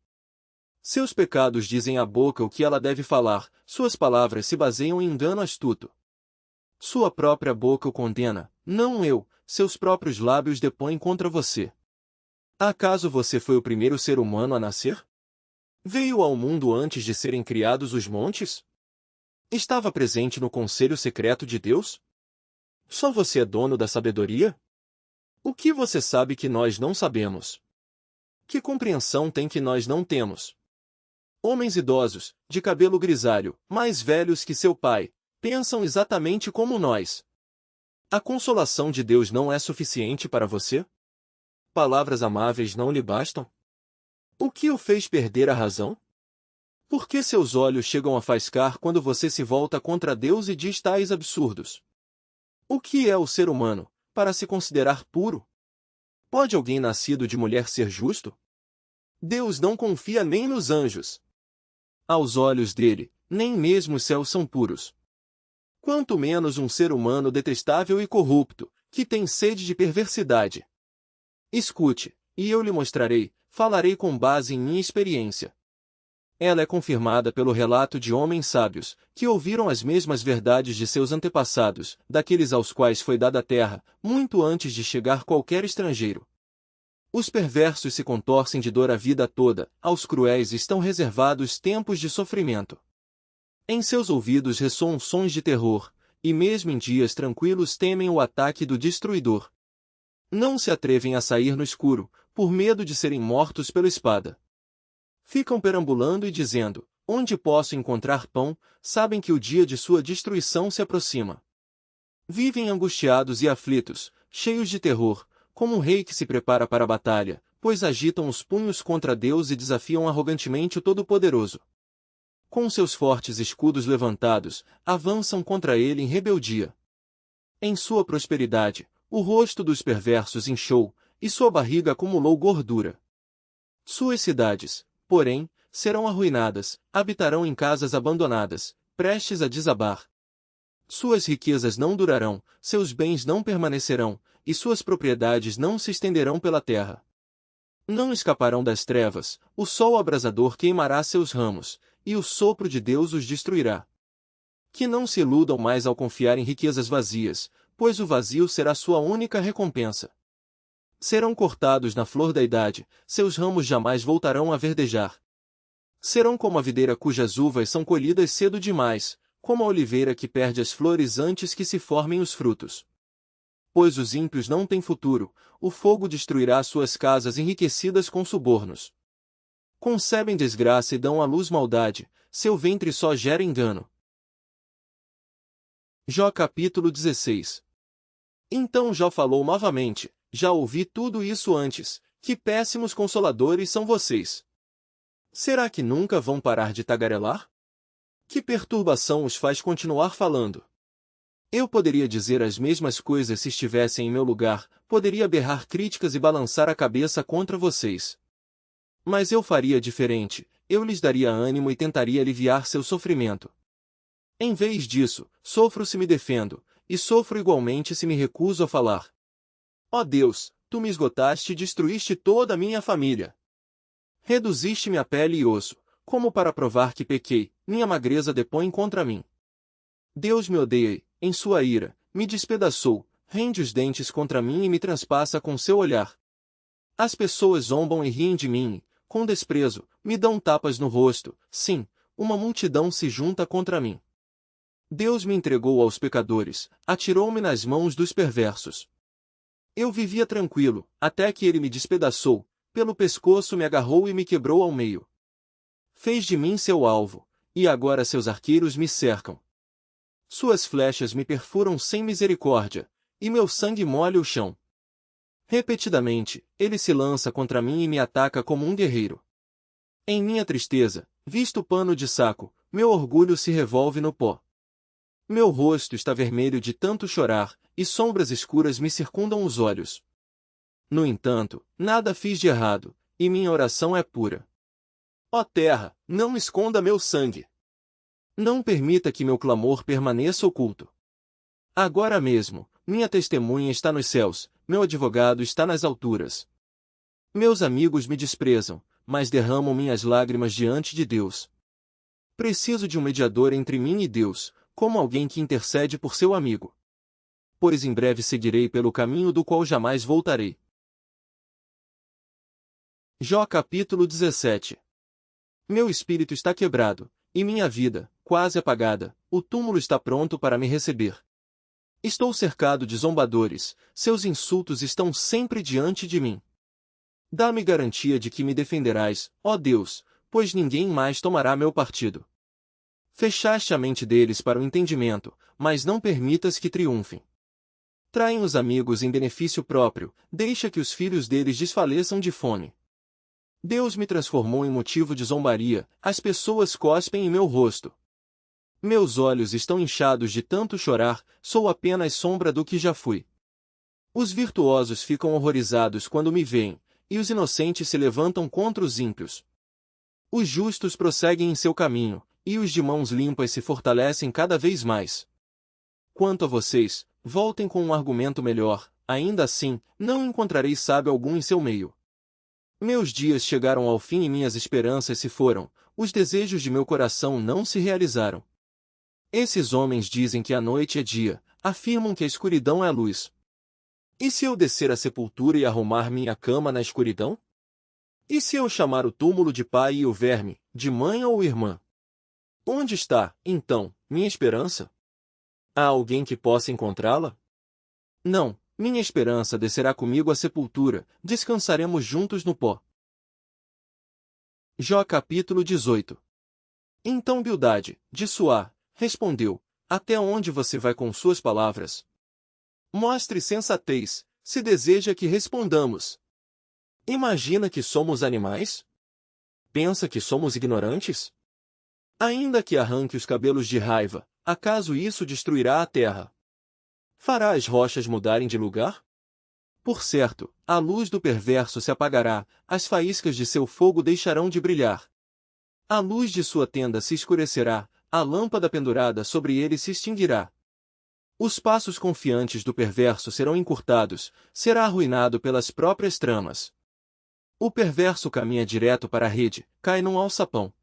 Seus pecados dizem à boca o que ela deve falar, suas palavras se baseiam em engano astuto. Sua própria boca o condena, não eu, seus próprios lábios depõem contra você. Acaso você foi o primeiro ser humano a nascer? Veio ao mundo antes de serem criados os montes? Estava presente no conselho secreto de Deus? Só você é dono da sabedoria? O que você sabe que nós não sabemos? Que compreensão tem que nós não temos? Homens idosos, de cabelo grisalho, mais velhos que seu pai, pensam exatamente como nós. A consolação de Deus não é suficiente para você? Palavras amáveis não lhe bastam? O que o fez perder a razão? Por que seus olhos chegam a faiscar quando você se volta contra Deus e diz tais absurdos? O que é o ser humano, para se considerar puro? Pode alguém nascido de mulher ser justo? Deus não confia nem nos anjos. Aos olhos dele, nem mesmo os céus são puros. Quanto menos um ser humano detestável e corrupto, que tem sede de perversidade. Escute, e eu lhe mostrarei, falarei com base em minha experiência. Ela é confirmada pelo relato de homens sábios, que ouviram as mesmas verdades de seus antepassados, daqueles aos quais foi dada a terra, muito antes de chegar qualquer estrangeiro. Os perversos se contorcem de dor a vida toda, aos cruéis estão reservados tempos de sofrimento. Em seus ouvidos ressoam sons de terror, e mesmo em dias tranquilos temem o ataque do destruidor. Não se atrevem a sair no escuro, por medo de serem mortos pela espada. Ficam perambulando e dizendo, onde posso encontrar pão, sabem que o dia de sua destruição se aproxima. Vivem angustiados e aflitos, cheios de terror, como um rei que se prepara para a batalha, pois agitam os punhos contra Deus e desafiam arrogantemente o Todo-Poderoso. Com seus fortes escudos levantados, avançam contra ele em rebeldia. Em sua prosperidade, o rosto dos perversos inchou, e sua barriga acumulou gordura. Suas cidades, porém, serão arruinadas, habitarão em casas abandonadas, prestes a desabar. Suas riquezas não durarão, seus bens não permanecerão, e suas propriedades não se estenderão pela terra. Não escaparão das trevas, o sol abrasador queimará seus ramos, e o sopro de Deus os destruirá. Que não se iludam mais ao confiar em riquezas vazias, pois o vazio será sua única recompensa. Serão cortados na flor da idade, seus ramos jamais voltarão a verdejar. Serão como a videira cujas uvas são colhidas cedo demais, como a oliveira que perde as flores antes que se formem os frutos. Pois os ímpios não têm futuro, o fogo destruirá suas casas enriquecidas com subornos. Concebem desgraça e dão à luz maldade, seu ventre só gera engano. Jó capítulo 16. Então Jó falou novamente, já ouvi tudo isso antes, que péssimos consoladores são vocês. Será que nunca vão parar de tagarelar? Que perturbação os faz continuar falando? Eu poderia dizer as mesmas coisas se estivessem em meu lugar, poderia berrar críticas e balançar a cabeça contra vocês. Mas eu faria diferente, eu lhes daria ânimo e tentaria aliviar seu sofrimento. Em vez disso, sofro se me defendo, e sofro igualmente se me recuso a falar. Ó Deus, tu me esgotaste e destruíste toda a minha família. Reduziste-me a pele e osso, como para provar que pequei, minha magreza depõe contra mim. Deus me odeia, em sua ira, me despedaçou, rende os dentes contra mim e me transpassa com seu olhar. As pessoas zombam e riem de mim, com desprezo, me dão tapas no rosto, sim, uma multidão se junta contra mim. Deus me entregou aos pecadores, atirou-me nas mãos dos perversos. Eu vivia tranquilo, até que ele me despedaçou, pelo pescoço me agarrou e me quebrou ao meio. Fez de mim seu alvo, e agora seus arqueiros me cercam. Suas flechas me perfuram sem misericórdia, e meu sangue molha o chão. Repetidamente, ele se lança contra mim e me ataca como um guerreiro. Em minha tristeza, visto pano de saco, meu orgulho se revolve no pó. Meu rosto está vermelho de tanto chorar, e sombras escuras me circundam os olhos. No entanto, nada fiz de errado, e minha oração é pura. Ó terra, não esconda meu sangue. Não permita que meu clamor permaneça oculto. Agora mesmo, minha testemunha está nos céus, meu advogado está nas alturas. Meus amigos me desprezam, mas derramam minhas lágrimas diante de Deus. Preciso de um mediador entre mim e Deus, como alguém que intercede por seu amigo. Pois em breve seguirei pelo caminho do qual jamais voltarei. Jó capítulo 17. Meu espírito está quebrado, e minha vida, quase apagada, o túmulo está pronto para me receber. Estou cercado de zombadores, seus insultos estão sempre diante de mim. Dá-me garantia de que me defenderás, ó Deus, pois ninguém mais tomará meu partido. Fechaste a mente deles para o entendimento, mas não permitas que triunfem. Traem os amigos em benefício próprio, deixa que os filhos deles desfaleçam de fome. Deus me transformou em motivo de zombaria, as pessoas cospem em meu rosto. Meus olhos estão inchados de tanto chorar, sou apenas sombra do que já fui. Os virtuosos ficam horrorizados quando me veem, e os inocentes se levantam contra os ímpios. Os justos prosseguem em seu caminho, e os de mãos limpas se fortalecem cada vez mais. Quanto a vocês, voltem com um argumento melhor, ainda assim, não encontrarei sábio algum em seu meio. Meus dias chegaram ao fim e minhas esperanças se foram, os desejos de meu coração não se realizaram. Esses homens dizem que a noite é dia, afirmam que a escuridão é a luz. E se eu descer à sepultura e arrumar minha cama na escuridão? E se eu chamar o túmulo de pai e o verme, de mãe ou irmã? Onde está, então, minha esperança? Há alguém que possa encontrá-la? Não, minha esperança descerá comigo à sepultura, descansaremos juntos no pó. Jó capítulo 18. Então Bildade, de Suá, respondeu: Até onde você vai com suas palavras? Mostre sensatez, se deseja que respondamos. Imagina que somos animais? Pensa que somos ignorantes? Ainda que arranque os cabelos de raiva, acaso isso destruirá a terra? Fará as rochas mudarem de lugar? Por certo, a luz do perverso se apagará, as faíscas de seu fogo deixarão de brilhar. A luz de sua tenda se escurecerá, a lâmpada pendurada sobre ele se extinguirá. Os passos confiantes do perverso serão encurtados, será arruinado pelas próprias tramas. O perverso caminha direto para a rede, cai num alçapão.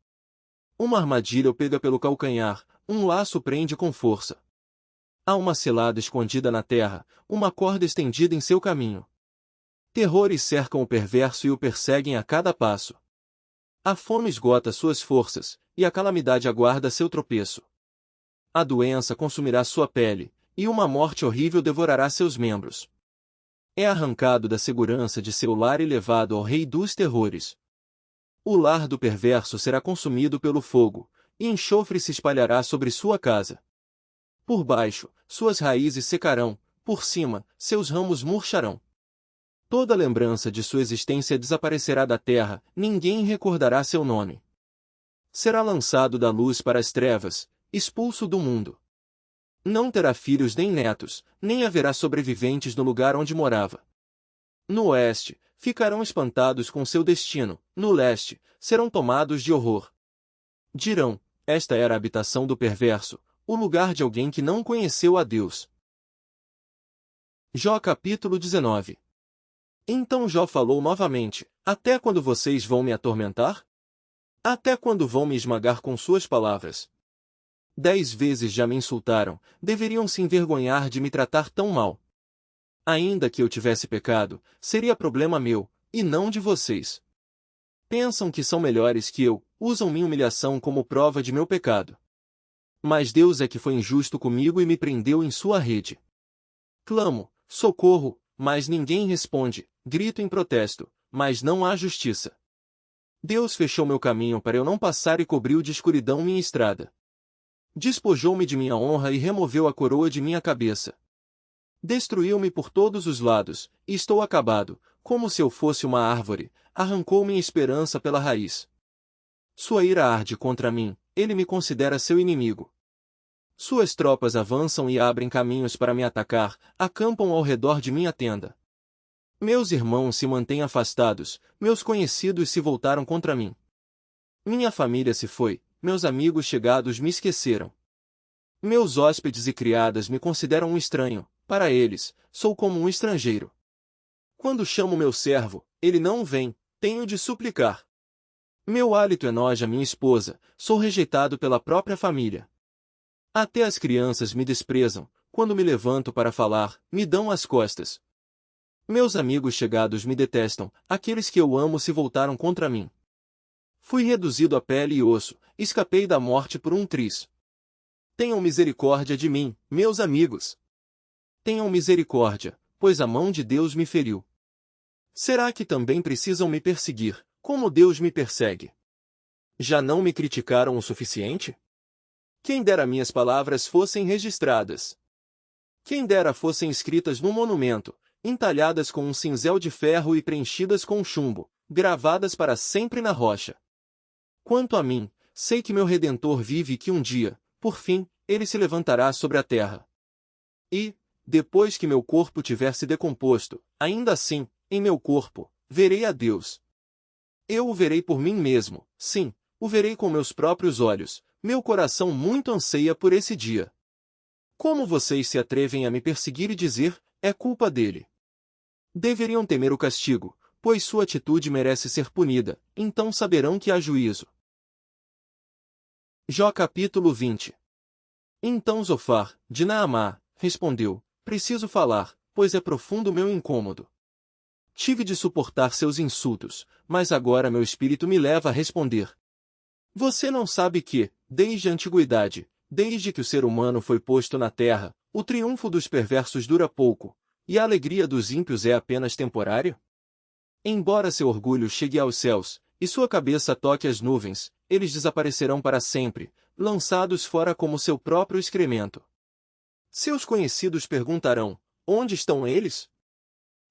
Uma armadilha o pega pelo calcanhar, um laço prende com força. Há uma cilada escondida na terra, uma corda estendida em seu caminho. Terrores cercam o perverso e o perseguem a cada passo. A fome esgota suas forças, e a calamidade aguarda seu tropeço. A doença consumirá sua pele, e uma morte horrível devorará seus membros. É arrancado da segurança de seu lar e levado ao rei dos terrores. O lar do perverso será consumido pelo fogo, e enxofre se espalhará sobre sua casa. Por baixo, suas raízes secarão, por cima, seus ramos murcharão. Toda lembrança de sua existência desaparecerá da terra, ninguém recordará seu nome. Será lançado da luz para as trevas, expulso do mundo. Não terá filhos nem netos, nem haverá sobreviventes no lugar onde morava. No oeste, ficarão espantados com seu destino, no leste, serão tomados de horror. Dirão: esta era a habitação do perverso, o lugar de alguém que não conheceu a Deus. Jó capítulo 19. Então Jó falou novamente: Até quando vocês vão me atormentar? Até quando vão me esmagar com suas palavras? 10 vezes já me insultaram, deveriam se envergonhar de me tratar tão mal. Ainda que eu tivesse pecado, seria problema meu, e não de vocês. Pensam que são melhores que eu, usam minha humilhação como prova de meu pecado. Mas Deus é que foi injusto comigo e me prendeu em sua rede. Clamo: socorro, mas ninguém responde, grito em protesto, mas não há justiça. Deus fechou meu caminho para eu não passar e cobriu de escuridão minha estrada. Despojou-me de minha honra e removeu a coroa de minha cabeça. Destruiu-me por todos os lados, e estou acabado, como se eu fosse uma árvore, arrancou minha esperança pela raiz. Sua ira arde contra mim, ele me considera seu inimigo. Suas tropas avançam e abrem caminhos para me atacar, acampam ao redor de minha tenda. Meus irmãos se mantêm afastados, meus conhecidos se voltaram contra mim. Minha família se foi, meus amigos chegados me esqueceram. Meus hóspedes e criadas me consideram um estranho, para eles, sou como um estrangeiro. Quando chamo meu servo, ele não vem, tenho de suplicar. Meu hálito enoja minha esposa, sou rejeitado pela própria família. Até as crianças me desprezam, quando me levanto para falar, me dão as costas. Meus amigos chegados me detestam, aqueles que eu amo se voltaram contra mim. Fui reduzido a pele e osso, escapei da morte por um triz. Tenham misericórdia de mim, meus amigos. Tenham misericórdia, pois a mão de Deus me feriu. Será que também precisam me perseguir, como Deus me persegue? Já não me criticaram o suficiente? Quem dera minhas palavras fossem registradas. Quem dera fossem escritas num monumento, entalhadas com um cinzel de ferro e preenchidas com chumbo, gravadas para sempre na rocha. Quanto a mim, sei que meu Redentor vive e que um dia, por fim, ele se levantará sobre a terra. E, depois que meu corpo tiver se decomposto, ainda assim, em meu corpo, verei a Deus. Eu o verei por mim mesmo, sim, o verei com meus próprios olhos, meu coração muito anseia por esse dia. Como vocês se atrevem a me perseguir e dizer, é culpa dele? Deveriam temer o castigo, pois sua atitude merece ser punida, então saberão que há juízo. Jó capítulo 20. Então Zofar, de Naamá, respondeu, preciso falar, pois é profundo meu incômodo. Tive de suportar seus insultos, mas agora meu espírito me leva a responder. Você não sabe que, desde a antiguidade, desde que o ser humano foi posto na terra, o triunfo dos perversos dura pouco, e a alegria dos ímpios é apenas temporária? Embora seu orgulho chegue aos céus, e sua cabeça toque as nuvens, eles desaparecerão para sempre, lançados fora como seu próprio excremento. Seus conhecidos perguntarão, onde estão eles?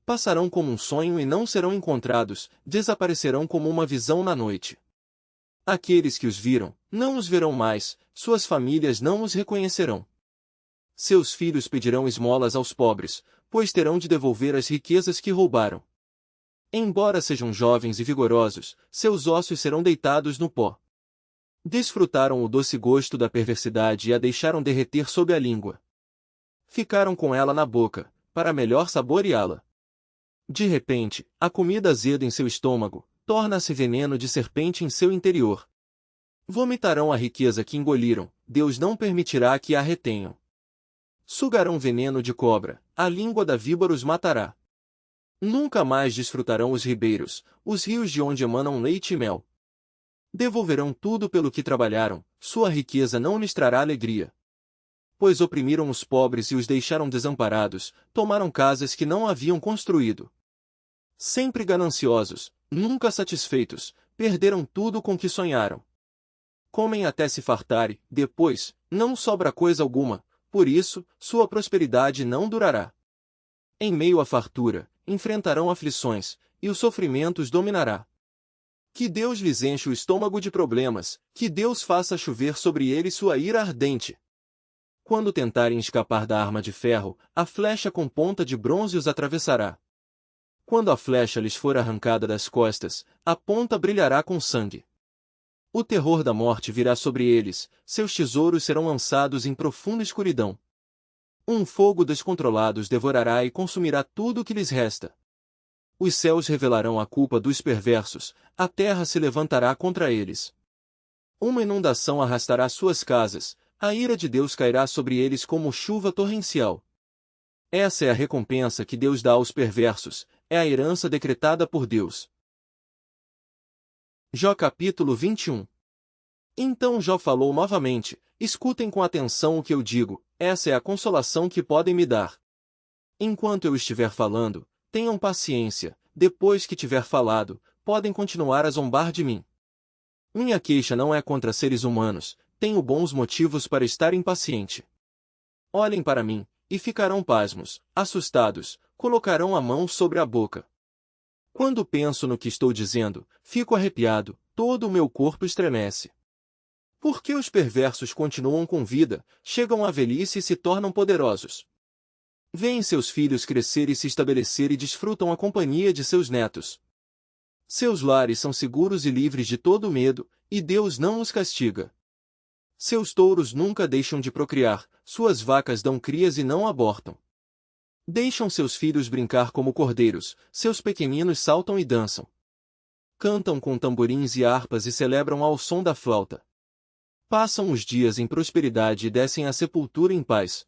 Passarão como um sonho e não serão encontrados, desaparecerão como uma visão na noite. Aqueles que os viram, não os verão mais, suas famílias não os reconhecerão. Seus filhos pedirão esmolas aos pobres, pois terão de devolver as riquezas que roubaram. Embora sejam jovens e vigorosos, seus ossos serão deitados no pó. Desfrutaram o doce gosto da perversidade e a deixaram derreter sob a língua. Ficaram com ela na boca, para melhor saboreá-la. De repente, a comida azeda em seu estômago, torna-se veneno de serpente em seu interior. Vomitarão a riqueza que engoliram, Deus não permitirá que a retenham. Sugarão veneno de cobra, a língua da víbora os matará. Nunca mais desfrutarão os ribeiros, os rios de onde emanam leite e mel. Devolverão tudo pelo que trabalharam, sua riqueza não lhes trará alegria. Pois oprimiram os pobres e os deixaram desamparados, tomaram casas que não haviam construído. Sempre gananciosos, nunca satisfeitos, perderam tudo com que sonharam. Comem até se fartarem, depois, não sobra coisa alguma, por isso, sua prosperidade não durará. Em meio à fartura, enfrentarão aflições, e o sofrimento os dominará. Que Deus lhes enche o estômago de problemas, que Deus faça chover sobre eles sua ira ardente. Quando tentarem escapar da arma de ferro, a flecha com ponta de bronze os atravessará. Quando a flecha lhes for arrancada das costas, a ponta brilhará com sangue. O terror da morte virá sobre eles, seus tesouros serão lançados em profunda escuridão. Um fogo descontrolado os devorará e consumirá tudo o que lhes resta. Os céus revelarão a culpa dos perversos, a terra se levantará contra eles. Uma inundação arrastará suas casas, a ira de Deus cairá sobre eles como chuva torrencial. Essa é a recompensa que Deus dá aos perversos, é a herança decretada por Deus. Jó capítulo 21. Então Jó falou novamente, escutem com atenção o que eu digo, essa é a consolação que podem me dar. Enquanto eu estiver falando, tenham paciência, depois que tiver falado, podem continuar a zombar de mim. Minha queixa não é contra seres humanos, tenho bons motivos para estar impaciente. Olhem para mim, e ficarão pasmos, assustados, colocarão a mão sobre a boca. Quando penso no que estou dizendo, fico arrepiado, todo o meu corpo estremece. Por que os perversos continuam com vida, chegam à velhice e se tornam poderosos? Veem seus filhos crescer e se estabelecer e desfrutam a companhia de seus netos. Seus lares são seguros e livres de todo medo, e Deus não os castiga. Seus touros nunca deixam de procriar, suas vacas dão crias e não abortam. Deixam seus filhos brincar como cordeiros, seus pequeninos saltam e dançam. Cantam com tamborins e harpas e celebram ao som da flauta. Passam os dias em prosperidade e descem à sepultura em paz.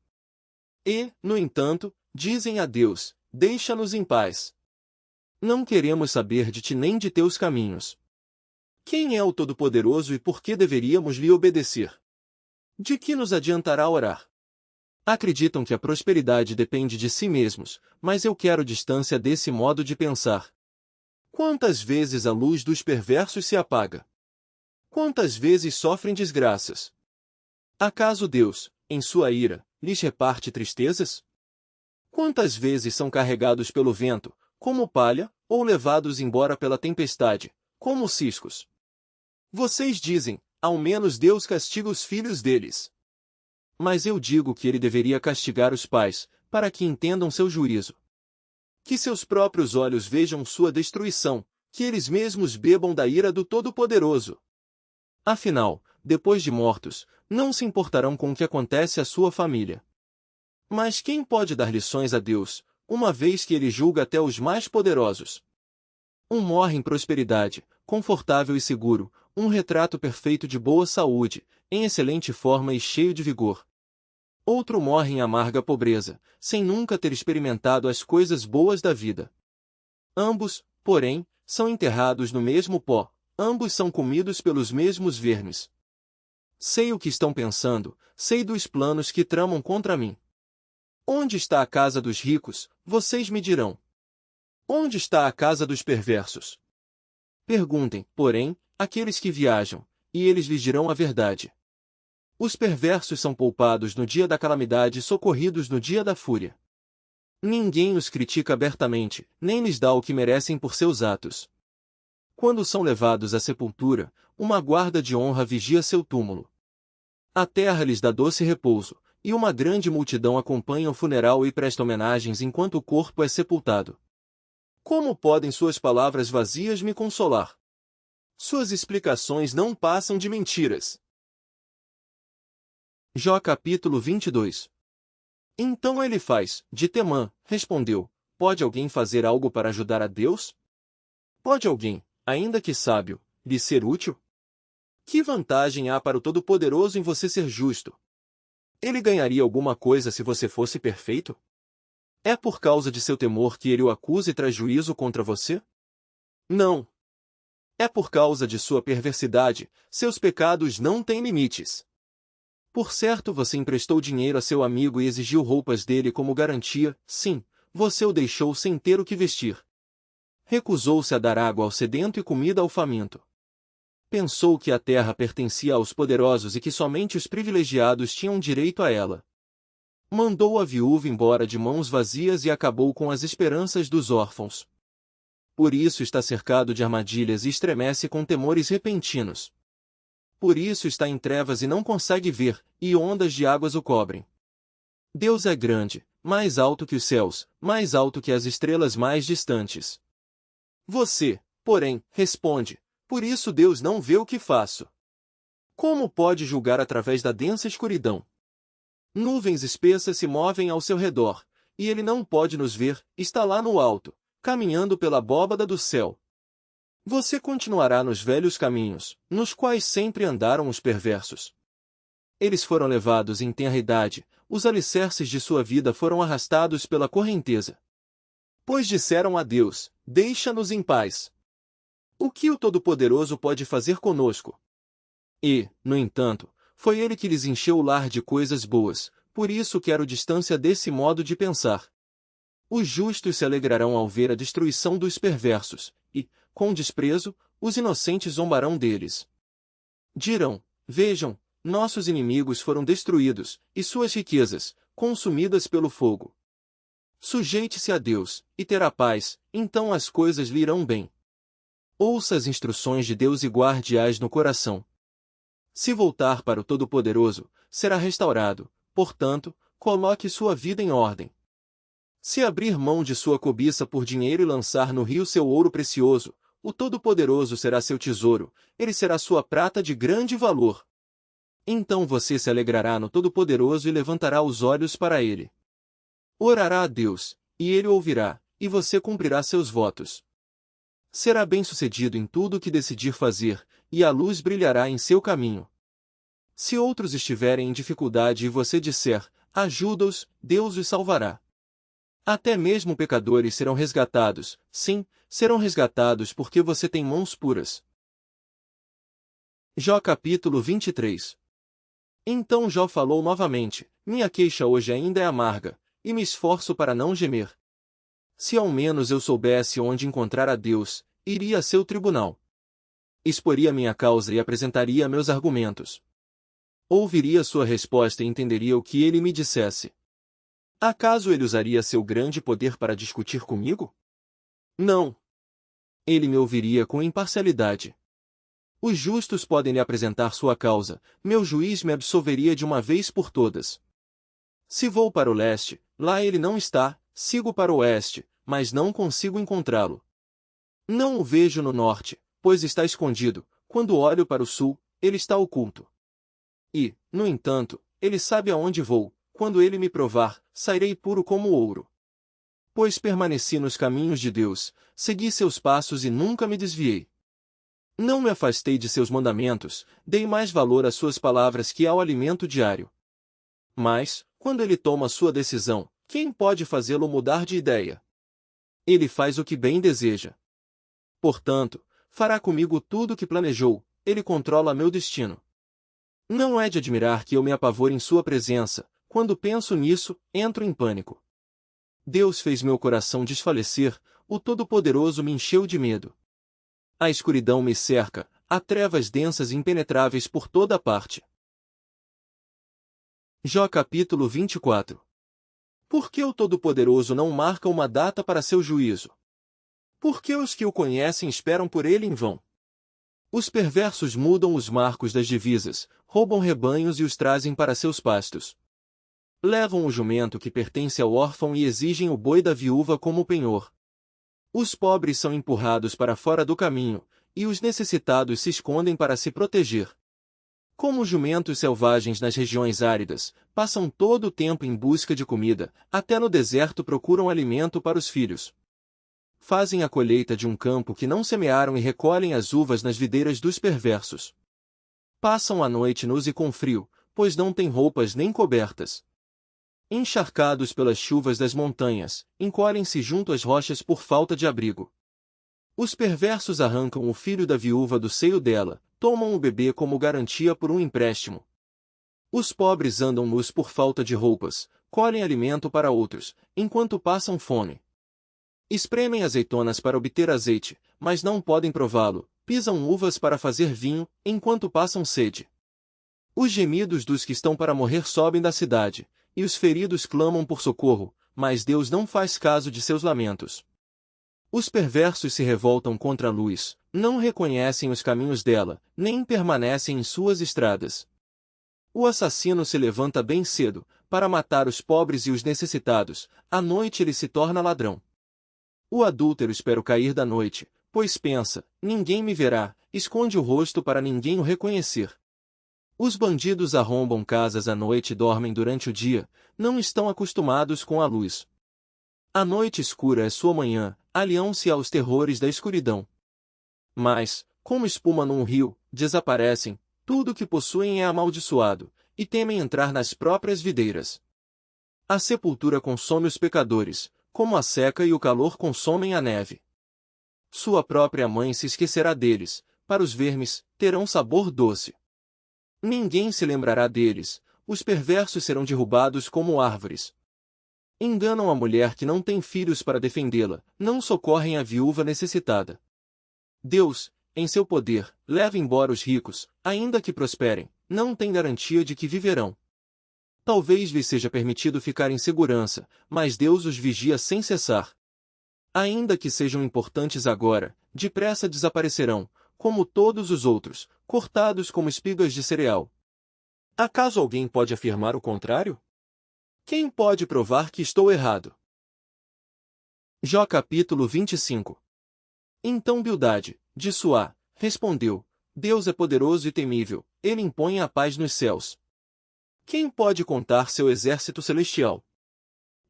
E, no entanto, dizem a Deus: deixa-nos em paz. Não queremos saber de ti nem de teus caminhos. Quem é o Todo-Poderoso e por que deveríamos lhe obedecer? De que nos adiantará orar? Acreditam que a prosperidade depende de si mesmos, mas eu quero distância desse modo de pensar. Quantas vezes a luz dos perversos se apaga? Quantas vezes sofrem desgraças? Acaso Deus, em sua ira, lhes reparte tristezas? Quantas vezes são carregados pelo vento, como palha, ou levados embora pela tempestade, como ciscos? Vocês dizem: ao menos Deus castiga os filhos deles. Mas eu digo que ele deveria castigar os pais, para que entendam seu juízo. Que seus próprios olhos vejam sua destruição, que eles mesmos bebam da ira do Todo-Poderoso. Afinal, depois de mortos, não se importarão com o que acontece à sua família. Mas quem pode dar lições a Deus, uma vez que ele julga até os mais poderosos? Um morre em prosperidade, confortável e seguro, um retrato perfeito de boa saúde, em excelente forma e cheio de vigor. Outro morre em amarga pobreza, sem nunca ter experimentado as coisas boas da vida. Ambos, porém, são enterrados no mesmo pó, ambos são comidos pelos mesmos vermes. Sei o que estão pensando, sei dos planos que tramam contra mim. Onde está a casa dos ricos, vocês me dirão. Onde está a casa dos perversos? Perguntem, porém, àqueles que viajam, e eles lhes dirão a verdade. Os perversos são poupados no dia da calamidade e socorridos no dia da fúria. Ninguém os critica abertamente, nem lhes dá o que merecem por seus atos. Quando são levados à sepultura, uma guarda de honra vigia seu túmulo. A terra lhes dá doce repouso, e uma grande multidão acompanha o funeral e presta homenagens enquanto o corpo é sepultado. Como podem suas palavras vazias me consolar? Suas explicações não passam de mentiras. Jó capítulo 22. Então ele faz, de Temã, respondeu: pode alguém fazer algo para ajudar a Deus? Pode alguém, ainda que sábio, lhe ser útil? Que vantagem há para o Todo-Poderoso em você ser justo? Ele ganharia alguma coisa se você fosse perfeito? É por causa de seu temor que ele o acusa e traz juízo contra você? Não. É por causa de sua perversidade, seus pecados não têm limites. Por certo você emprestou dinheiro a seu amigo e exigiu roupas dele como garantia, sim, você o deixou sem ter o que vestir. Recusou-se a dar água ao sedento e comida ao faminto. Pensou que a terra pertencia aos poderosos e que somente os privilegiados tinham direito a ela. Mandou a viúva embora de mãos vazias e acabou com as esperanças dos órfãos. Por isso está cercado de armadilhas e estremece com temores repentinos. Por isso está em trevas e não consegue ver, e ondas de águas o cobrem. Deus é grande, mais alto que os céus, mais alto que as estrelas mais distantes. Você, porém, responde: por isso Deus não vê o que faço. Como pode julgar através da densa escuridão? Nuvens espessas se movem ao seu redor, e ele não pode nos ver, está lá no alto, caminhando pela abóbada do céu. Você continuará nos velhos caminhos, nos quais sempre andaram os perversos. Eles foram levados em tenra idade, os alicerces de sua vida foram arrastados pela correnteza. Pois disseram a Deus: deixa-nos em paz. O que o Todo-Poderoso pode fazer conosco? E, no entanto, foi ele que lhes encheu o lar de coisas boas, por isso quero distância desse modo de pensar. Os justos se alegrarão ao ver a destruição dos perversos, e, com desprezo, os inocentes zombarão deles. Dirão: vejam, nossos inimigos foram destruídos, e suas riquezas, consumidas pelo fogo. Sujeite-se a Deus, e terá paz, então as coisas lhe irão bem. Ouça as instruções de Deus e guarde-as no coração. Se voltar para o Todo-Poderoso, será restaurado, portanto, coloque sua vida em ordem. Se abrir mão de sua cobiça por dinheiro e lançar no rio seu ouro precioso, o Todo-Poderoso será seu tesouro, ele será sua prata de grande valor. Então você se alegrará no Todo-Poderoso e levantará os olhos para ele. Orará a Deus, e ele o ouvirá, e você cumprirá seus votos. Será bem-sucedido em tudo o que decidir fazer, e a luz brilhará em seu caminho. Se outros estiverem em dificuldade e você disser, ajuda-os, Deus os salvará. Até mesmo pecadores serão resgatados, sim, serão resgatados porque você tem mãos puras. Jó capítulo 23. Então Jó falou novamente, minha queixa hoje ainda é amarga, e me esforço para não gemer. Se ao menos eu soubesse onde encontrar a Deus, iria a seu tribunal. Exporia minha causa e apresentaria meus argumentos. Ouviria sua resposta e entenderia o que ele me dissesse. Acaso ele usaria seu grande poder para discutir comigo? Não. Ele me ouviria com imparcialidade. Os justos podem lhe apresentar sua causa, meu juiz me absolveria de uma vez por todas. Se vou para o leste, lá ele não está, sigo para o oeste, mas não consigo encontrá-lo. Não o vejo no norte, pois está escondido, quando olho para o sul, ele está oculto. E, no entanto, ele sabe aonde vou, quando ele me provar, sairei puro como ouro. Pois permaneci nos caminhos de Deus, segui seus passos e nunca me desviei. Não me afastei de seus mandamentos, dei mais valor às suas palavras que ao alimento diário. Mas, quando ele toma sua decisão, quem pode fazê-lo mudar de ideia? Ele faz o que bem deseja. Portanto, fará comigo tudo o que planejou, ele controla meu destino. Não é de admirar que eu me apavore em sua presença, quando penso nisso, entro em pânico. Deus fez meu coração desfalecer, o Todo-Poderoso me encheu de medo. A escuridão me cerca, há trevas densas e impenetráveis por toda parte. Jó capítulo 24. Por que o Todo-Poderoso não marca uma data para seu juízo? Por que os que o conhecem esperam por ele em vão? Os perversos mudam os marcos das divisas, roubam rebanhos e os trazem para seus pastos. Levam o jumento que pertence ao órfão e exigem o boi da viúva como penhor. Os pobres são empurrados para fora do caminho, e os necessitados se escondem para se proteger. Como jumentos selvagens nas regiões áridas, passam todo o tempo em busca de comida, até no deserto procuram alimento para os filhos. Fazem a colheita de um campo que não semearam e recolhem as uvas nas videiras dos perversos. Passam a noite nus e com frio, pois não têm roupas nem cobertas. Encharcados pelas chuvas das montanhas, encolhem-se junto às rochas por falta de abrigo. Os perversos arrancam o filho da viúva do seio dela, tomam o bebê como garantia por um empréstimo. Os pobres andam nus por falta de roupas, colhem alimento para outros, enquanto passam fome. Espremem azeitonas para obter azeite, mas não podem prová-lo, pisam uvas para fazer vinho, enquanto passam sede. Os gemidos dos que estão para morrer sobem da cidade, e os feridos clamam por socorro, mas Deus não faz caso de seus lamentos. Os perversos se revoltam contra a luz, não reconhecem os caminhos dela, nem permanecem em suas estradas. O assassino se levanta bem cedo, para matar os pobres e os necessitados, à noite ele se torna ladrão. O adúltero espera o cair da noite, pois pensa, ninguém me verá, esconde o rosto para ninguém o reconhecer. Os bandidos arrombam casas à noite e dormem durante o dia, não estão acostumados com a luz. A noite escura é sua manhã, aliam-se aos terrores da escuridão. Mas, como espuma num rio, desaparecem, tudo o que possuem é amaldiçoado, e temem entrar nas próprias videiras. A sepultura consome os pecadores, como a seca e o calor consomem a neve. Sua própria mãe se esquecerá deles, para os vermes, terão sabor doce. Ninguém se lembrará deles, os perversos serão derrubados como árvores. Enganam a mulher que não tem filhos para defendê-la, não socorrem a viúva necessitada. Deus, em seu poder, leva embora os ricos, ainda que prosperem, não tem garantia de que viverão. Talvez lhes seja permitido ficar em segurança, mas Deus os vigia sem cessar. Ainda que sejam importantes agora, depressa desaparecerão, como todos os outros, cortados como espigas de cereal. Acaso alguém pode afirmar o contrário? Quem pode provar que estou errado? Jó capítulo 25. Então Bildade, de Suá, respondeu, Deus é poderoso e temível, ele impõe a paz nos céus. Quem pode contar seu exército celestial?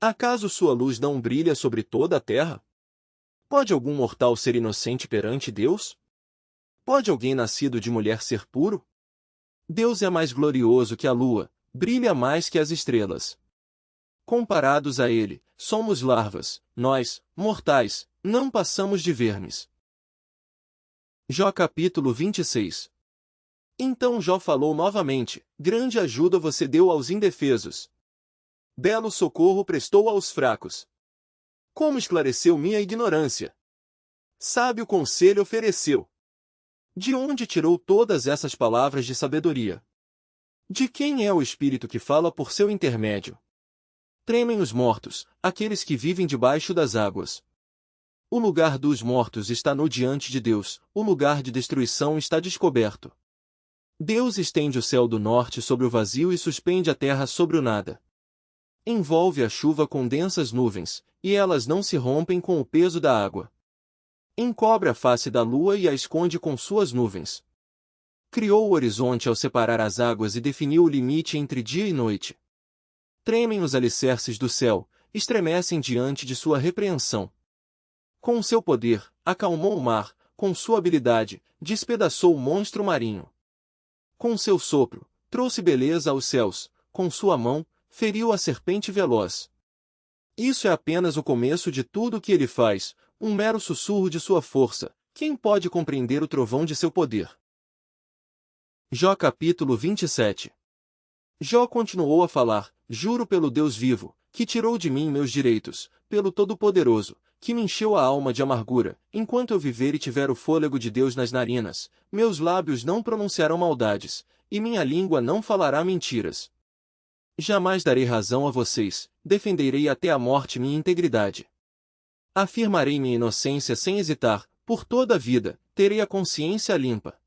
Acaso sua luz não brilha sobre toda a terra? Pode algum mortal ser inocente perante Deus? Pode alguém nascido de mulher ser puro? Deus é mais glorioso que a lua, brilha mais que as estrelas. Comparados a ele, somos larvas, nós, mortais, não passamos de vermes. Jó capítulo 26. Então Jó falou novamente: grande ajuda você deu aos indefesos. Belo socorro prestou aos fracos. Como esclareceu minha ignorância? Sábio conselho ofereceu. De onde tirou todas essas palavras de sabedoria? De quem é o Espírito que fala por seu intermédio? Tremem os mortos, aqueles que vivem debaixo das águas. O lugar dos mortos está nu diante de Deus, o lugar de destruição está descoberto. Deus estende o céu do norte sobre o vazio e suspende a terra sobre o nada. Envolve a chuva com densas nuvens, e elas não se rompem com o peso da água. Encobre a face da lua e a esconde com suas nuvens. Criou o horizonte ao separar as águas e definiu o limite entre dia e noite. Tremem os alicerces do céu, estremecem diante de sua repreensão. Com seu poder, acalmou o mar, com sua habilidade, despedaçou o monstro marinho. Com seu sopro, trouxe beleza aos céus, com sua mão, feriu a serpente veloz. Isso é apenas o começo de tudo o que ele faz, um mero sussurro de sua força. Quem pode compreender o trovão de seu poder? Jó capítulo 27. Jó continuou a falar: juro pelo Deus vivo, que tirou de mim meus direitos, pelo Todo-Poderoso, que me encheu a alma de amargura, enquanto eu viver e tiver o fôlego de Deus nas narinas, meus lábios não pronunciarão maldades, e minha língua não falará mentiras. Jamais darei razão a vocês, defenderei até a morte minha integridade. Afirmarei minha inocência sem hesitar, por toda a vida, terei a consciência limpa.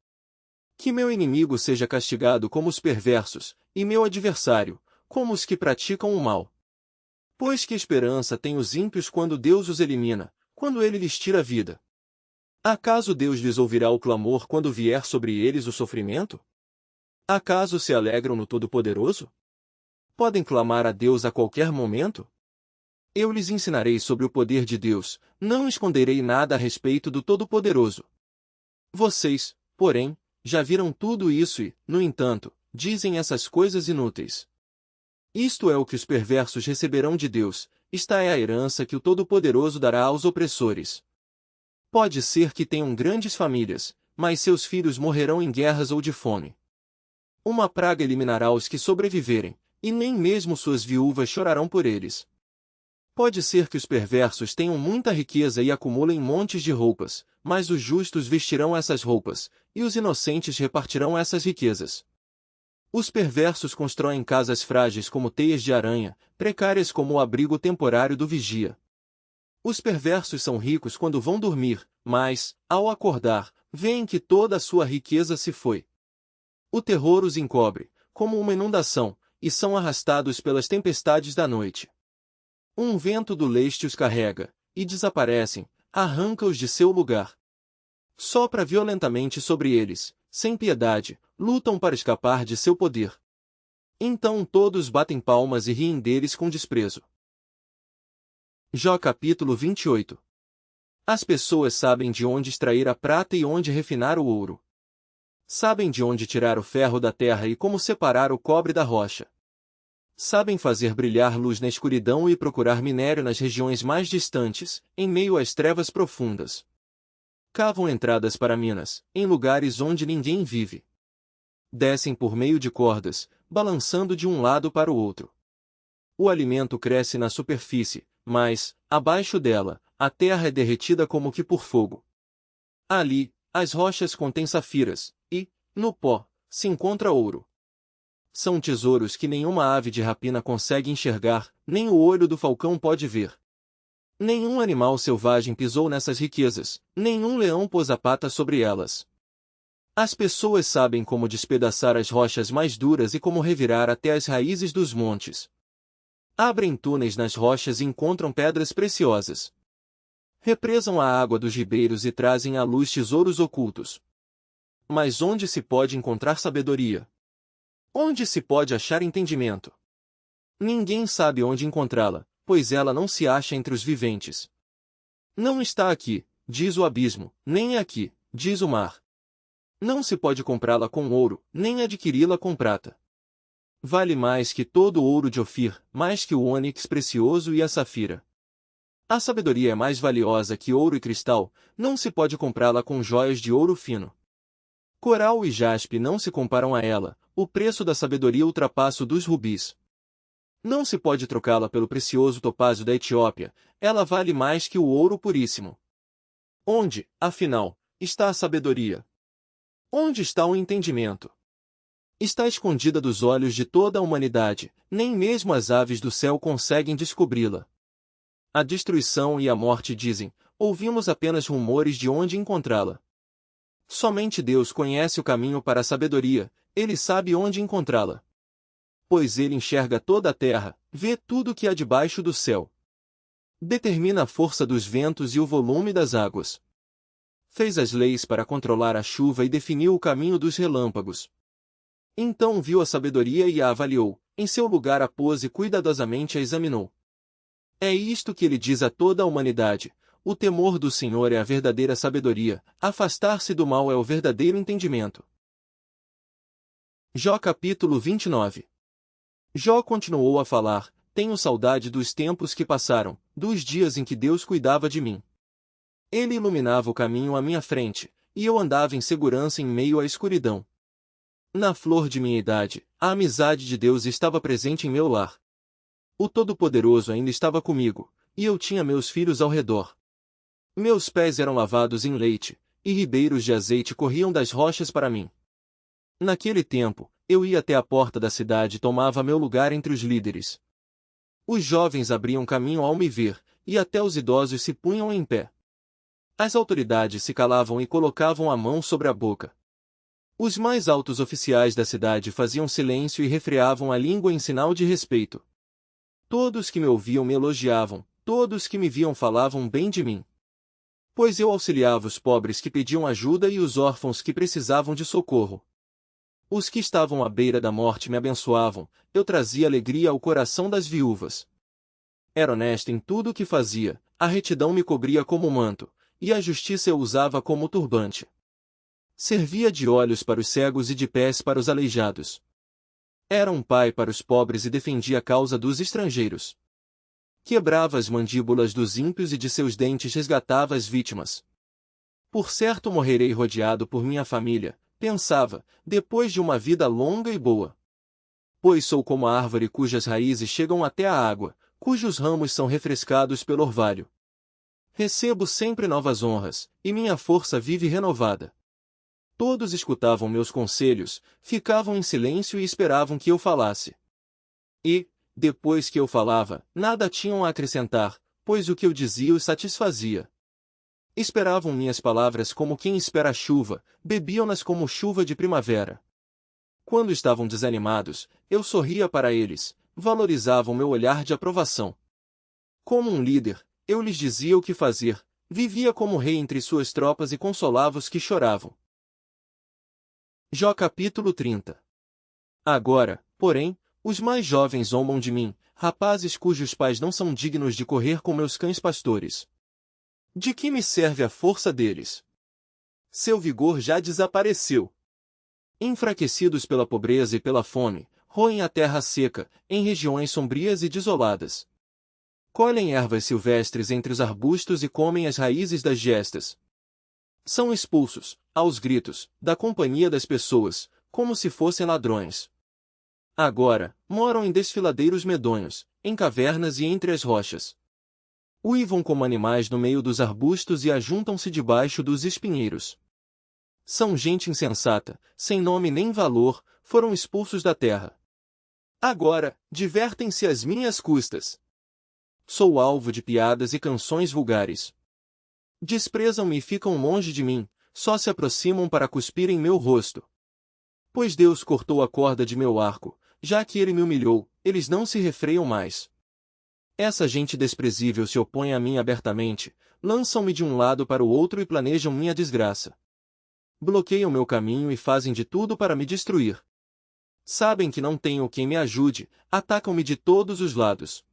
Que meu inimigo seja castigado como os perversos, e meu adversário, como os que praticam o mal. Pois que esperança têm os ímpios quando Deus os elimina, quando ele lhes tira a vida? Acaso Deus lhes ouvirá o clamor quando vier sobre eles o sofrimento? Acaso se alegram no Todo-Poderoso? Podem clamar a Deus a qualquer momento? Eu lhes ensinarei sobre o poder de Deus, não esconderei nada a respeito do Todo-Poderoso. Vocês, porém, já viram tudo isso e, no entanto, dizem essas coisas inúteis. Isto é o que os perversos receberão de Deus, esta é a herança que o Todo-Poderoso dará aos opressores. Pode ser que tenham grandes famílias, mas seus filhos morrerão em guerras ou de fome. Uma praga eliminará os que sobreviverem, e nem mesmo suas viúvas chorarão por eles. Pode ser que os perversos tenham muita riqueza e acumulem montes de roupas, mas os justos vestirão essas roupas, e os inocentes repartirão essas riquezas. Os perversos constroem casas frágeis como teias de aranha, precárias como o abrigo temporário do vigia. Os perversos são ricos quando vão dormir, mas, ao acordar, veem que toda a sua riqueza se foi. O terror os encobre, como uma inundação, e são arrastados pelas tempestades da noite. Um vento do leste os carrega, e desaparecem, arranca-os de seu lugar. Sopra violentamente sobre eles, sem piedade, lutam para escapar de seu poder. Então todos batem palmas e riem deles com desprezo. Jó capítulo 28. As pessoas sabem de onde extrair a prata e onde refinar o ouro. Sabem de onde tirar o ferro da terra e como separar o cobre da rocha. Sabem fazer brilhar luz na escuridão e procurar minério nas regiões mais distantes, em meio às trevas profundas. Cavam entradas para minas, em lugares onde ninguém vive. Descem por meio de cordas, balançando de um lado para o outro. O alimento cresce na superfície, mas, abaixo dela, a terra é derretida como que por fogo. Ali, as rochas contêm safiras, e, no pó, se encontra ouro. São tesouros que nenhuma ave de rapina consegue enxergar, nem o olho do falcão pode ver. Nenhum animal selvagem pisou nessas riquezas, nenhum leão pôs a pata sobre elas. As pessoas sabem como despedaçar as rochas mais duras e como revirar até as raízes dos montes. Abrem túneis nas rochas e encontram pedras preciosas. Represam a água dos ribeiros e trazem à luz tesouros ocultos. Mas onde se pode encontrar sabedoria? Onde se pode achar entendimento? Ninguém sabe onde encontrá-la, pois ela não se acha entre os viventes. Não está aqui, diz o abismo, nem é aqui, diz o mar. Não se pode comprá-la com ouro, nem adquiri-la com prata. Vale mais que todo o ouro de Ofir, mais que o ônix precioso e a safira. A sabedoria é mais valiosa que ouro e cristal, não se pode comprá-la com joias de ouro fino. Coral e jaspe não se comparam a ela, o preço da sabedoria ultrapassa o dos rubis. Não se pode trocá-la pelo precioso topázio da Etiópia, ela vale mais que o ouro puríssimo. Onde, afinal, está a sabedoria? Onde está o entendimento? Está escondida dos olhos de toda a humanidade, nem mesmo as aves do céu conseguem descobri-la. A destruição e a morte dizem, ouvimos apenas rumores de onde encontrá-la. Somente Deus conhece o caminho para a sabedoria, Ele sabe onde encontrá-la. Pois Ele enxerga toda a terra, vê tudo o que há debaixo do céu. Determina a força dos ventos e o volume das águas. Fez as leis para controlar a chuva e definiu o caminho dos relâmpagos. Então viu a sabedoria e a avaliou, em seu lugar a pôs e cuidadosamente a examinou. É isto que ele diz a toda a humanidade: o temor do Senhor é a verdadeira sabedoria, afastar-se do mal é o verdadeiro entendimento. Jó capítulo 29. Jó continuou a falar: tenho saudade dos tempos que passaram, dos dias em que Deus cuidava de mim. Ele iluminava o caminho à minha frente, e eu andava em segurança em meio à escuridão. Na flor de minha idade, a amizade de Deus estava presente em meu lar. O Todo-Poderoso ainda estava comigo, e eu tinha meus filhos ao redor. Meus pés eram lavados em leite, e ribeiros de azeite corriam das rochas para mim. Naquele tempo, eu ia até a porta da cidade e tomava meu lugar entre os líderes. Os jovens abriam caminho ao me ver, e até os idosos se punham em pé. As autoridades se calavam e colocavam a mão sobre a boca. Os mais altos oficiais da cidade faziam silêncio e refreavam a língua em sinal de respeito. Todos que me ouviam me elogiavam, todos que me viam falavam bem de mim. Pois eu auxiliava os pobres que pediam ajuda e os órfãos que precisavam de socorro. Os que estavam à beira da morte me abençoavam, eu trazia alegria ao coração das viúvas. Era honesto em tudo o que fazia, a retidão me cobria como manto, e a justiça eu usava como turbante. Servia de olhos para os cegos e de pés para os aleijados. Era um pai para os pobres e defendia a causa dos estrangeiros. Quebrava as mandíbulas dos ímpios e de seus dentes resgatava as vítimas. Por certo morrerei rodeado por minha família, pensava, depois de uma vida longa e boa. Pois sou como a árvore cujas raízes chegam até a água, cujos ramos são refrescados pelo orvalho. Recebo sempre novas honras, e minha força vive renovada. Todos escutavam meus conselhos, ficavam em silêncio e esperavam que eu falasse. E, depois que eu falava, nada tinham a acrescentar, pois o que eu dizia os satisfazia. Esperavam minhas palavras como quem espera a chuva, bebiam-nas como chuva de primavera. Quando estavam desanimados, eu sorria para eles, valorizavam meu olhar de aprovação. Como um líder, eu lhes dizia o que fazer, vivia como rei entre suas tropas e consolava os que choravam. Jó capítulo 30. Agora, porém, os mais jovens zombam de mim, rapazes cujos pais não são dignos de correr com meus cães pastores. De que me serve a força deles? Seu vigor já desapareceu. Enfraquecidos pela pobreza e pela fome, roem a terra seca, em regiões sombrias e desoladas. Colhem ervas silvestres entre os arbustos e comem as raízes das gestas. São expulsos, aos gritos, da companhia das pessoas, como se fossem ladrões. Agora, moram em desfiladeiros medonhos, em cavernas e entre as rochas. Uivam como animais no meio dos arbustos e ajuntam-se debaixo dos espinheiros. São gente insensata, sem nome nem valor, foram expulsos da terra. Agora, divertem-se às minhas custas. Sou alvo de piadas e canções vulgares. Desprezam-me e ficam longe de mim, só se aproximam para cuspir em meu rosto. Pois Deus cortou a corda de meu arco, já que ele me humilhou, eles não se refreiam mais. Essa gente desprezível se opõe a mim abertamente, lançam-me de um lado para o outro e planejam minha desgraça. bloqueiam meu caminho e fazem de tudo para me destruir. Sabem que não tenho quem me ajude, atacam-me de todos os lados.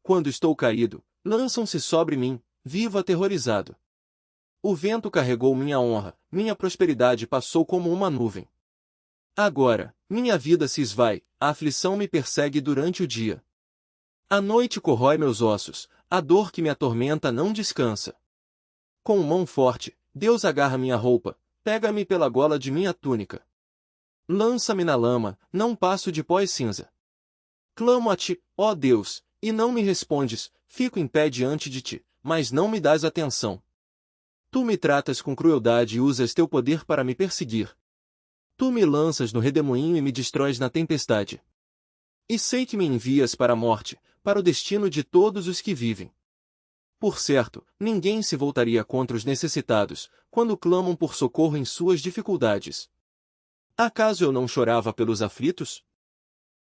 Quando estou caído, lançam-se sobre mim, vivo aterrorizado. O vento carregou minha honra, minha prosperidade passou como uma nuvem. Agora, minha vida se esvai, a aflição me persegue durante o dia. A noite corrói meus ossos, a dor que me atormenta não descansa. Com mão forte, Deus agarra minha roupa, pega-me pela gola de minha túnica. Lança-me na lama, não passo de pó e cinza. Clamo a ti, ó Deus, e não me respondes, fico em pé diante de ti, mas não me dás atenção. Tu me tratas com crueldade e usas teu poder para me perseguir. Tu me lanças no redemoinho e me destróis na tempestade. E sei que me envias para a morte, para o destino de todos os que vivem. Por certo, ninguém se voltaria contra os necessitados, quando clamam por socorro em suas dificuldades. Acaso eu não chorava pelos aflitos?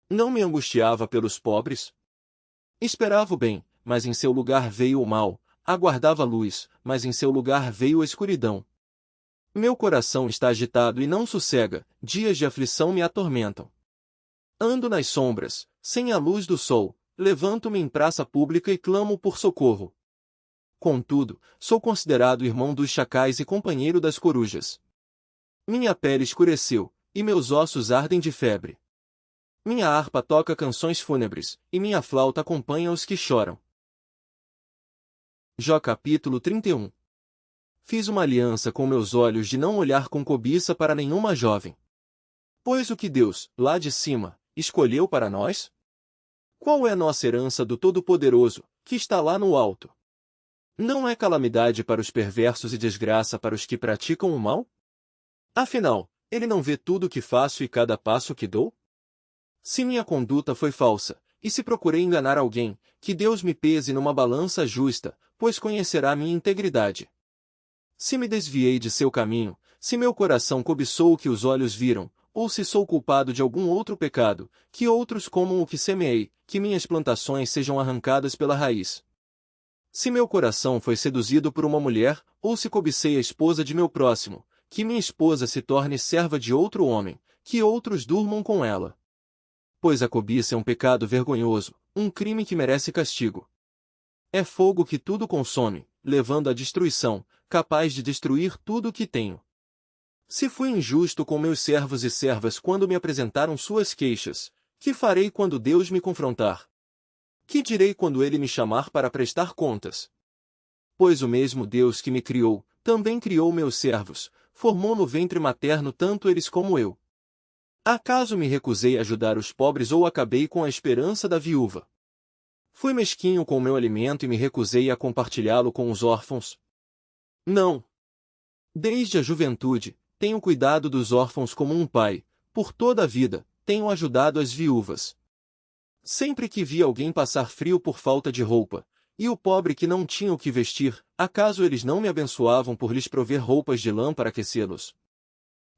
Não me angustiava pelos pobres? Esperava o bem, mas em seu lugar veio o mal, aguardava a luz, mas em seu lugar veio a escuridão. Meu coração está agitado e não sossega, dias de aflição me atormentam. Ando nas sombras, sem a luz do sol, levanto-me em praça pública e clamo por socorro. Contudo, sou considerado irmão dos chacais e companheiro das corujas. Minha pele escureceu, e meus ossos ardem de febre. Minha harpa toca canções fúnebres, e minha flauta acompanha os que choram. Jó capítulo 31. Fiz uma aliança com meus olhos de não olhar com cobiça para nenhuma jovem. Pois o que Deus, lá de cima, escolheu para nós? Qual é a nossa herança do Todo-Poderoso, que está lá no alto? Não é calamidade para os perversos e desgraça para os que praticam o mal? Afinal, ele não vê tudo o que faço e cada passo que dou? Se minha conduta foi falsa, e se procurei enganar alguém, que Deus me pese numa balança justa, pois conhecerá minha integridade. Se me desviei de seu caminho, se meu coração cobiçou o que os olhos viram, ou se sou culpado de algum outro pecado, que outros comam o que semeei, que minhas plantações sejam arrancadas pela raiz. Se meu coração foi seduzido por uma mulher, ou se cobicei a esposa de meu próximo, que minha esposa se torne serva de outro homem, que outros durmam com ela. Pois a cobiça é um pecado vergonhoso, um crime que merece castigo. É fogo que tudo consome, levando à destruição, capaz de destruir tudo o que tenho. Se fui injusto com meus servos e servas quando me apresentaram suas queixas, que farei quando Deus me confrontar? Que direi quando ele me chamar para prestar contas? Pois o mesmo Deus que me criou, também criou meus servos, formou no ventre materno tanto eles como eu. Acaso me recusei a ajudar os pobres ou acabei com a esperança da viúva? Fui mesquinho com meu alimento e me recusei a compartilhá-lo com os órfãos? Não. Desde a juventude, tenho cuidado dos órfãos como um pai, por toda a vida, tenho ajudado as viúvas. Sempre que vi alguém passar frio por falta de roupa, e o pobre que não tinha o que vestir, acaso eles não me abençoavam por lhes prover roupas de lã para aquecê-los?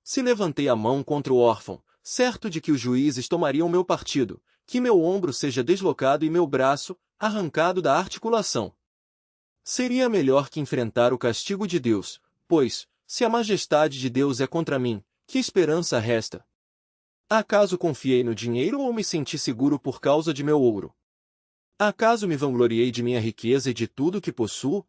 Se levantei a mão contra o órfão, certo de que os juízes tomariam meu partido, que meu ombro seja deslocado e meu braço, arrancado da articulação. Seria melhor que enfrentar o castigo de Deus, pois, se a majestade de Deus é contra mim, que esperança resta? Acaso confiei no dinheiro ou me senti seguro por causa de meu ouro? Acaso me vangloriei de minha riqueza e de tudo que possuo?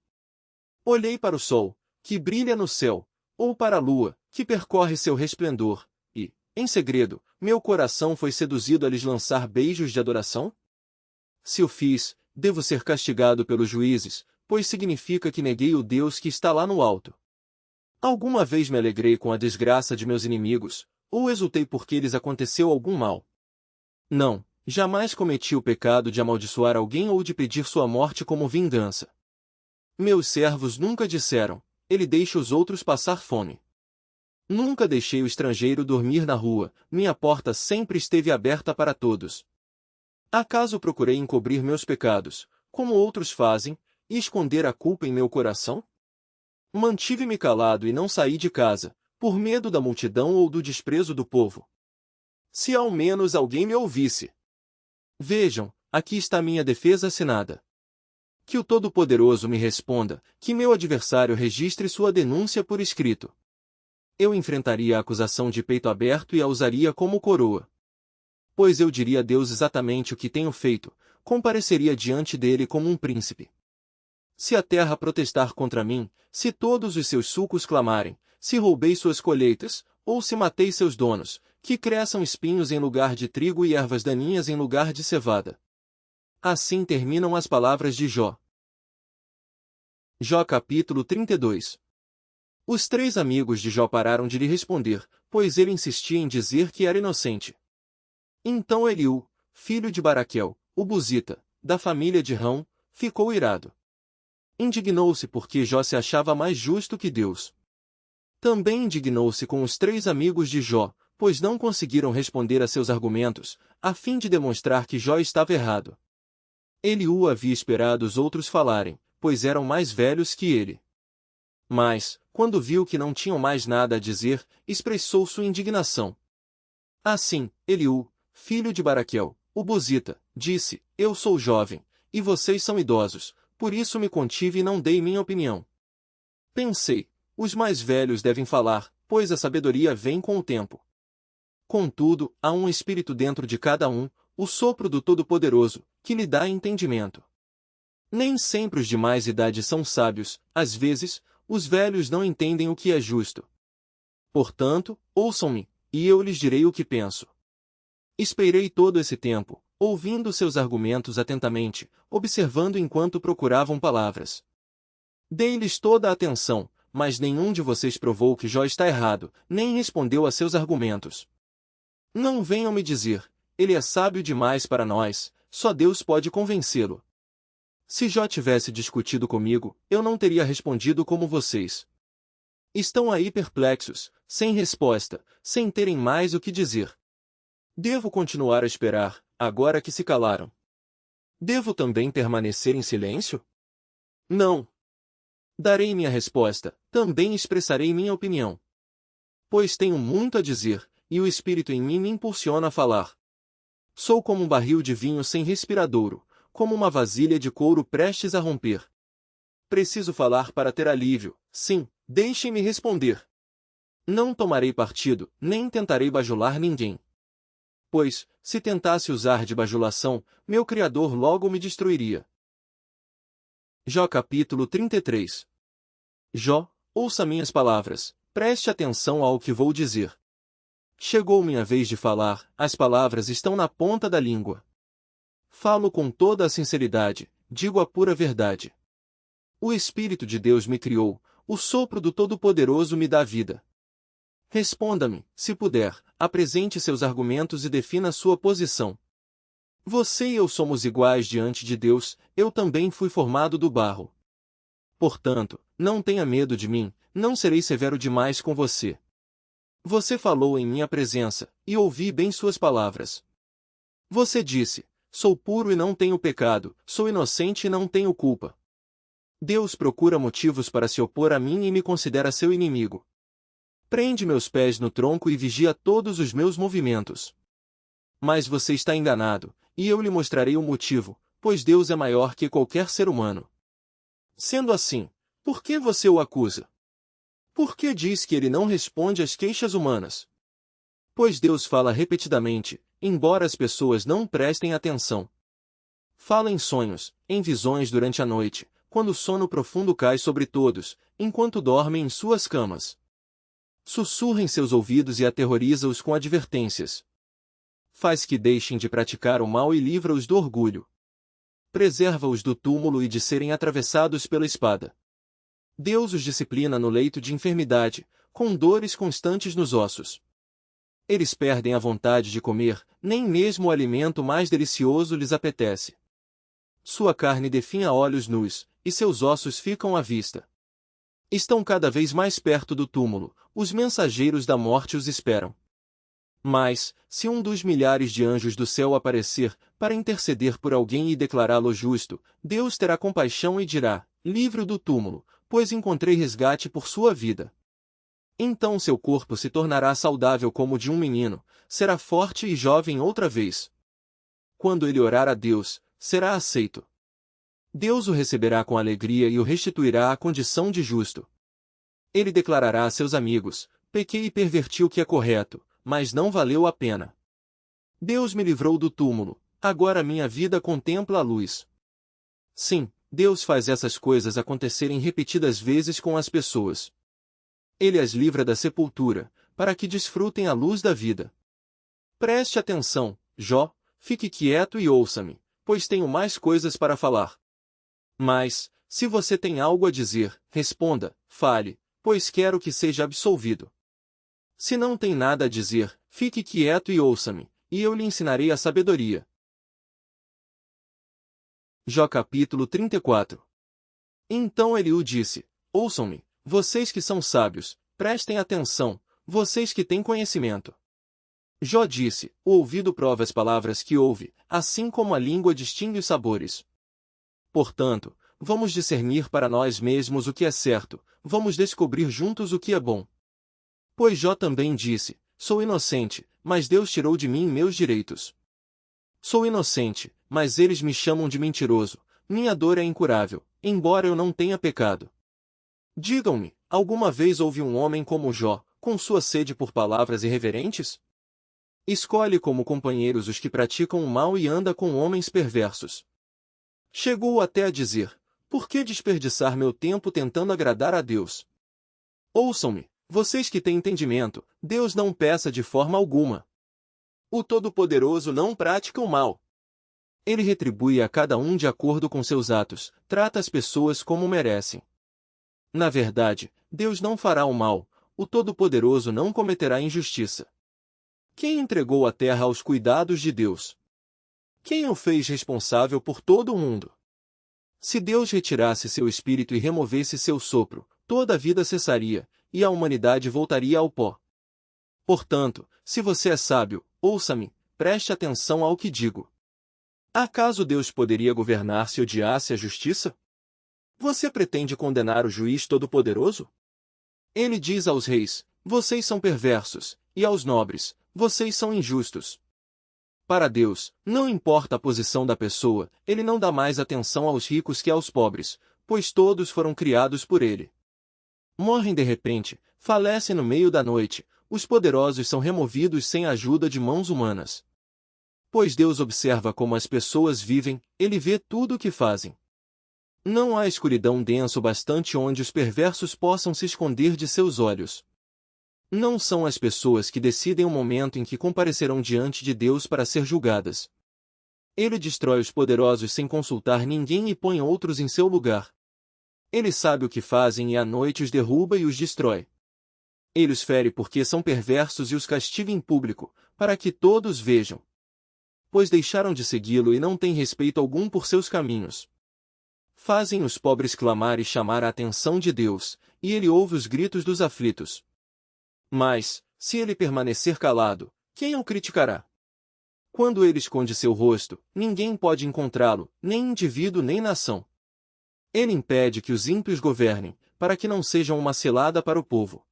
Olhei para o sol, que brilha no céu, ou para a lua, que percorre seu resplendor, e, em segredo, meu coração foi seduzido a lhes lançar beijos de adoração? Se o fiz, devo ser castigado pelos juízes, pois significa que neguei o Deus que está lá no alto. Alguma vez me alegrei com a desgraça de meus inimigos, ou exultei porque lhes aconteceu algum mal? Não, jamais cometi o pecado de amaldiçoar alguém ou de pedir sua morte como vingança. Meus servos nunca disseram, ele deixa os outros passar fome. Nunca deixei o estrangeiro dormir na rua, minha porta sempre esteve aberta para todos. Acaso procurei encobrir meus pecados, como outros fazem, e esconder a culpa em meu coração? Mantive-me calado e não saí de casa, por medo da multidão ou do desprezo do povo. Se ao menos alguém me ouvisse. Vejam, aqui está minha defesa assinada. Que o Todo-Poderoso me responda, que meu adversário registre sua denúncia por escrito. eu enfrentaria a acusação de peito aberto e a usaria como coroa. Pois eu diria a Deus exatamente o que tenho feito, compareceria diante dele como um príncipe. Se a terra protestar contra mim, se todos os seus sulcos clamarem, se roubei suas colheitas, ou se matei seus donos, que cresçam espinhos em lugar de trigo e ervas daninhas em lugar de cevada. Assim terminam as palavras de Jó. Jó capítulo 32. Os 3 amigos de Jó pararam de lhe responder, pois ele insistia em dizer que era inocente. Então Eliú, filho de Baraquel, o Buzita, da família de Rão, ficou irado. Indignou-se porque Jó se achava mais justo que Deus. Também indignou-se com os 3 amigos de Jó, pois não conseguiram responder a seus argumentos, a fim de demonstrar que Jó estava errado. Eliú havia esperado os outros falarem, pois eram mais velhos que ele. Mas, quando viu que não tinham mais nada a dizer, expressou sua indignação. Assim, Eliú, filho de Baraquel, o Buzita, disse: Eu sou jovem, e vocês são idosos, por isso me contive e não dei minha opinião. Pensei, os mais velhos devem falar, pois a sabedoria vem com o tempo. Contudo, há um espírito dentro de cada um, o sopro do Todo-Poderoso, que lhe dá entendimento. Nem sempre os de mais idade são sábios, às vezes, os velhos não entendem o que é justo. Portanto, ouçam-me, e eu lhes direi o que penso. Esperei todo esse tempo, ouvindo seus argumentos atentamente, observando enquanto procuravam palavras. Dei-lhes toda a atenção, mas nenhum de vocês provou que Jó está errado, nem respondeu a seus argumentos. Não venham me dizer, ele é sábio demais para nós, só Deus pode convencê-lo. Se Jó tivesse discutido comigo, eu não teria respondido como vocês. Estão aí perplexos, sem resposta, sem terem mais o que dizer. Devo continuar a esperar, agora que se calaram? Devo também permanecer em silêncio? Não. Darei minha resposta, também expressarei minha opinião. Pois tenho muito a dizer, e o Espírito em mim me impulsiona a falar. Sou como um barril de vinho sem respiradouro, como uma vasilha de couro prestes a romper. Preciso falar para ter alívio, sim, deixem-me responder. Não tomarei partido, nem tentarei bajular ninguém. Pois, se tentasse usar de bajulação, meu Criador logo me destruiria. Jó capítulo 33. Jó, ouça minhas palavras, preste atenção ao que vou dizer. Chegou minha vez de falar, as palavras estão na ponta da língua. Falo com toda a sinceridade, digo a pura verdade. O Espírito de Deus me criou, o sopro do Todo-Poderoso me dá vida. Responda-me, se puder, apresente seus argumentos e defina sua posição. Você e eu somos iguais diante de Deus, eu também fui formado do barro. Portanto, não tenha medo de mim, não serei severo demais com você. Você falou em minha presença, e ouvi bem suas palavras. Você disse, sou puro e não tenho pecado, sou inocente e não tenho culpa. Deus procura motivos para se opor a mim e me considera seu inimigo. Prende meus pés no tronco e vigia todos os meus movimentos. Mas você está enganado, e eu lhe mostrarei o motivo, pois Deus é maior que qualquer ser humano. Sendo assim, por que você o acusa? Por que diz que ele não responde às queixas humanas? Pois Deus fala repetidamente, embora as pessoas não prestem atenção. Fala em sonhos, em visões durante a noite, quando o sono profundo cai sobre todos, enquanto dormem em suas camas. Sussurra em seus ouvidos e aterroriza-os com advertências. Faz que deixem de praticar o mal e livra-os do orgulho. Preserva-os do túmulo e de serem atravessados pela espada. Deus os disciplina no leito de enfermidade, com dores constantes nos ossos. Eles perdem a vontade de comer, nem mesmo o alimento mais delicioso lhes apetece. Sua carne definha olhos nus, e seus ossos ficam à vista. Estão cada vez mais perto do túmulo, os mensageiros da morte os esperam. Mas, se um dos milhares de anjos do céu aparecer, para interceder por alguém e declará-lo justo, Deus terá compaixão e dirá, livre-o do túmulo, pois encontrei resgate por sua vida. Então seu corpo se tornará saudável como o de um menino, será forte e jovem outra vez. Quando ele orar a Deus, será aceito. Deus o receberá com alegria e o restituirá à condição de justo. Ele declarará a seus amigos, pequei e perverti o que é correto, mas não valeu a pena. Deus me livrou do túmulo, agora minha vida contempla a luz. Sim, Deus faz essas coisas acontecerem repetidas vezes com as pessoas. Ele as livra da sepultura, para que desfrutem a luz da vida. Preste atenção, Jó, fique quieto e ouça-me, pois tenho mais coisas para falar. Mas, se você tem algo a dizer, responda, fale, pois quero que seja absolvido. Se não tem nada a dizer, fique quieto e ouça-me, e eu lhe ensinarei a sabedoria. Jó capítulo 34. Então Eliú disse: Ouçam-me, vocês que são sábios, prestem atenção, vocês que têm conhecimento. Jó disse: O ouvido prova as palavras que ouve, assim como a língua distingue os sabores. Portanto, vamos discernir para nós mesmos o que é certo, vamos descobrir juntos o que é bom. Pois Jó também disse: Sou inocente, mas Deus tirou de mim meus direitos. Sou inocente, mas eles me chamam de mentiroso, minha dor é incurável, embora eu não tenha pecado. Digam-me, alguma vez houve um homem como Jó, com sua sede por palavras irreverentes? Escolhe como companheiros os que praticam o mal e anda com homens perversos. Chegou até a dizer: Por que desperdiçar meu tempo tentando agradar a Deus? Ouçam-me, vocês que têm entendimento, Deus não peça de forma alguma. O Todo-Poderoso não pratica o mal. Ele retribui a cada um de acordo com seus atos, trata as pessoas como merecem. Na verdade, Deus não fará o mal, o Todo-Poderoso não cometerá injustiça. Quem entregou a terra aos cuidados de Deus? Quem o fez responsável por todo o mundo? Se Deus retirasse seu espírito e removesse seu sopro, toda a vida cessaria, e a humanidade voltaria ao pó. Portanto, se você é sábio, ouça-me, preste atenção ao que digo. Acaso Deus poderia governar se odiasse a justiça? Você pretende condenar o juiz todo-poderoso? Ele diz aos reis: Vocês são perversos, e aos nobres: Vocês são injustos. Para Deus, não importa a posição da pessoa, ele não dá mais atenção aos ricos que aos pobres, pois todos foram criados por ele. Morrem de repente, falecem no meio da noite, os poderosos são removidos sem a ajuda de mãos humanas. Pois Deus observa como as pessoas vivem, ele vê tudo o que fazem. Não há escuridão denso bastante onde os perversos possam se esconder de seus olhos. Não são as pessoas que decidem o momento em que comparecerão diante de Deus para ser julgadas. Ele destrói os poderosos sem consultar ninguém e põe outros em seu lugar. Ele sabe o que fazem e à noite os derruba e os destrói. Ele os fere porque são perversos e os castiga em público, para que todos vejam. Pois deixaram de segui-lo e não têm respeito algum por seus caminhos. Fazem os pobres clamar e chamar a atenção de Deus, e ele ouve os gritos dos aflitos. Mas, se ele permanecer calado, quem o criticará? Quando ele esconde seu rosto, ninguém pode encontrá-lo, nem indivíduo nem nação. Ele impede que os ímpios governem, para que não sejam uma cilada para o povo.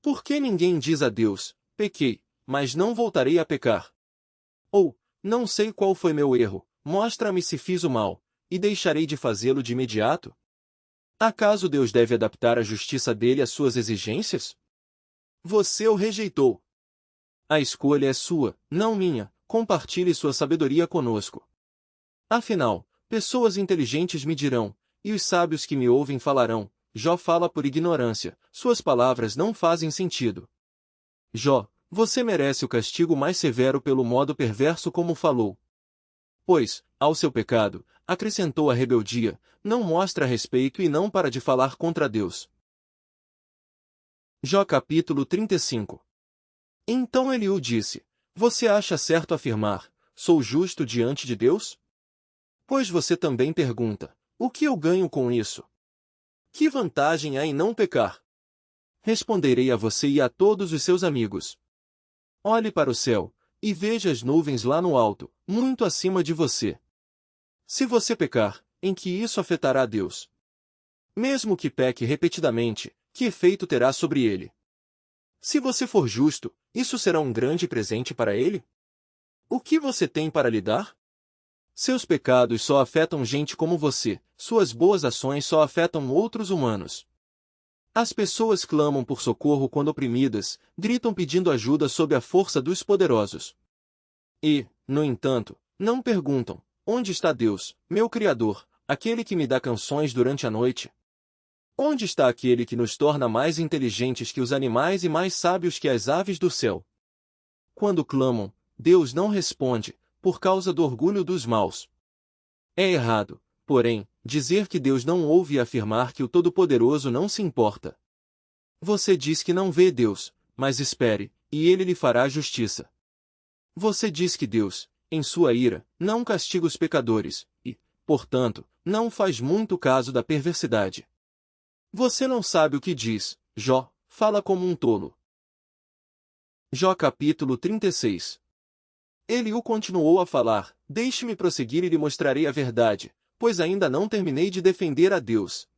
Por que ninguém diz a Deus: Pequei, mas não voltarei a pecar? Ou, não sei qual foi meu erro, mostra-me se fiz o mal, e deixarei de fazê-lo de imediato? Acaso Deus deve adaptar a justiça dele às suas exigências? Você o rejeitou. A escolha é sua, não minha, compartilhe sua sabedoria conosco. Afinal, pessoas inteligentes me dirão, e os sábios que me ouvem falarão: Jó fala por ignorância, suas palavras não fazem sentido. Jó, você merece o castigo mais severo pelo modo perverso como falou. Pois, ao seu pecado, acrescentou a rebeldia, não mostra respeito e não para de falar contra Deus. Jó capítulo 35. Então Eliú disse: Você acha certo afirmar: Sou justo diante de Deus? Pois você também pergunta: O que eu ganho com isso? Que vantagem há em não pecar? Responderei a você e a todos os seus amigos. Olhe para o céu, e veja as nuvens lá no alto, muito acima de você. Se você pecar, em que isso afetará a Deus? Mesmo que peque repetidamente, que efeito terá sobre ele? Se você for justo, isso será um grande presente para ele? O que você tem para lhe dar? Seus pecados só afetam gente como você, suas boas ações só afetam outros humanos. As pessoas clamam por socorro quando oprimidas, gritam pedindo ajuda sob a força dos poderosos. E, no entanto, não perguntam: onde está Deus, meu Criador, aquele que me dá canções durante a noite? Onde está aquele que nos torna mais inteligentes que os animais e mais sábios que as aves do céu? Quando clamam, Deus não responde, por causa do orgulho dos maus. É errado, porém, dizer que Deus não ouve e afirmar que o Todo-Poderoso não se importa. Você diz que não vê Deus, mas espere, e ele lhe fará justiça. Você diz que Deus, em sua ira, não castiga os pecadores, e, portanto, não faz muito caso da perversidade. Você não sabe o que diz, Jó, fala como um tolo. Jó capítulo 36. Eliú continuou a falar: deixe-me prosseguir e lhe mostrarei a verdade, pois ainda não terminei de defender a Deus.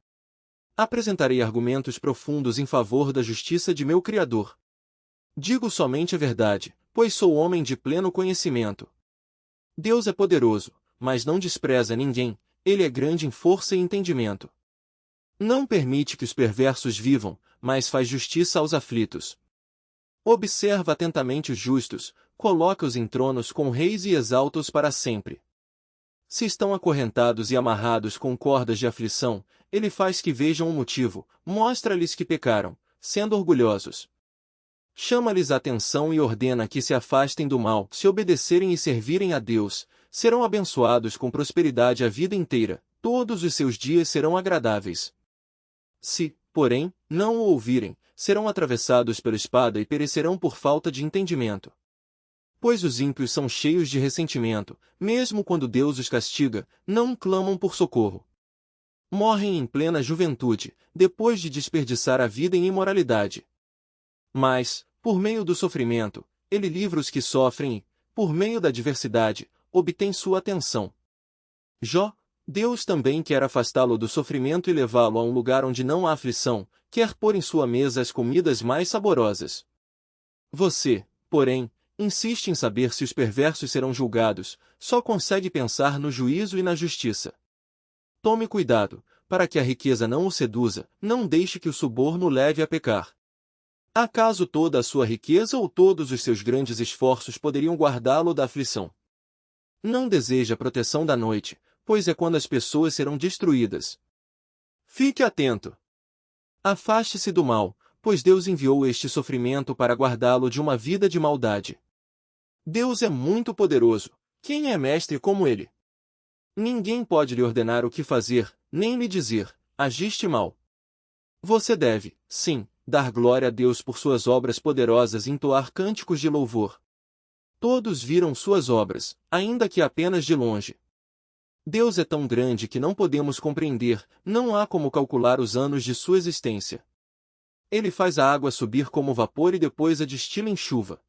Apresentarei argumentos profundos em favor da justiça de meu Criador. Digo somente a verdade, pois sou homem de pleno conhecimento. Deus é poderoso, mas não despreza ninguém, ele é grande em força e entendimento. Não permite que os perversos vivam, mas faz justiça aos aflitos. Observa atentamente os justos, coloca-os em tronos com reis e exalta-os para sempre. Se estão acorrentados e amarrados com cordas de aflição, ele faz que vejam o motivo, mostra-lhes que pecaram, sendo orgulhosos. Chama-lhes a atenção e ordena que se afastem do mal. Se obedecerem e servirem a Deus, serão abençoados com prosperidade a vida inteira, todos os seus dias serão agradáveis. Se, porém, não o ouvirem, serão atravessados pela espada e perecerão por falta de entendimento. Pois os ímpios são cheios de ressentimento, mesmo quando Deus os castiga, não clamam por socorro. Morrem em plena juventude, depois de desperdiçar a vida em imoralidade. Mas, por meio do sofrimento, ele livra os que sofrem e, por meio da adversidade, obtém sua atenção. Jó, Deus também quer afastá-lo do sofrimento e levá-lo a um lugar onde não há aflição, quer pôr em sua mesa as comidas mais saborosas. Você, porém, insiste em saber se os perversos serão julgados, só consegue pensar no juízo e na justiça. Tome cuidado, para que a riqueza não o seduza, não deixe que o suborno o leve a pecar. Acaso toda a sua riqueza ou todos os seus grandes esforços poderiam guardá-lo da aflição? Não deseja a proteção da noite, pois é quando as pessoas serão destruídas. Fique atento. Afaste-se do mal, pois Deus enviou este sofrimento para guardá-lo de uma vida de maldade. Deus é muito poderoso, quem é mestre como ele? Ninguém pode lhe ordenar o que fazer, nem lhe dizer: agiste mal. Você deve, sim, dar glória a Deus por suas obras poderosas e entoar cânticos de louvor. Todos viram suas obras, ainda que apenas de longe. Deus é tão grande que não podemos compreender, não há como calcular os anos de sua existência. Ele faz a água subir como vapor e depois a destila em chuva.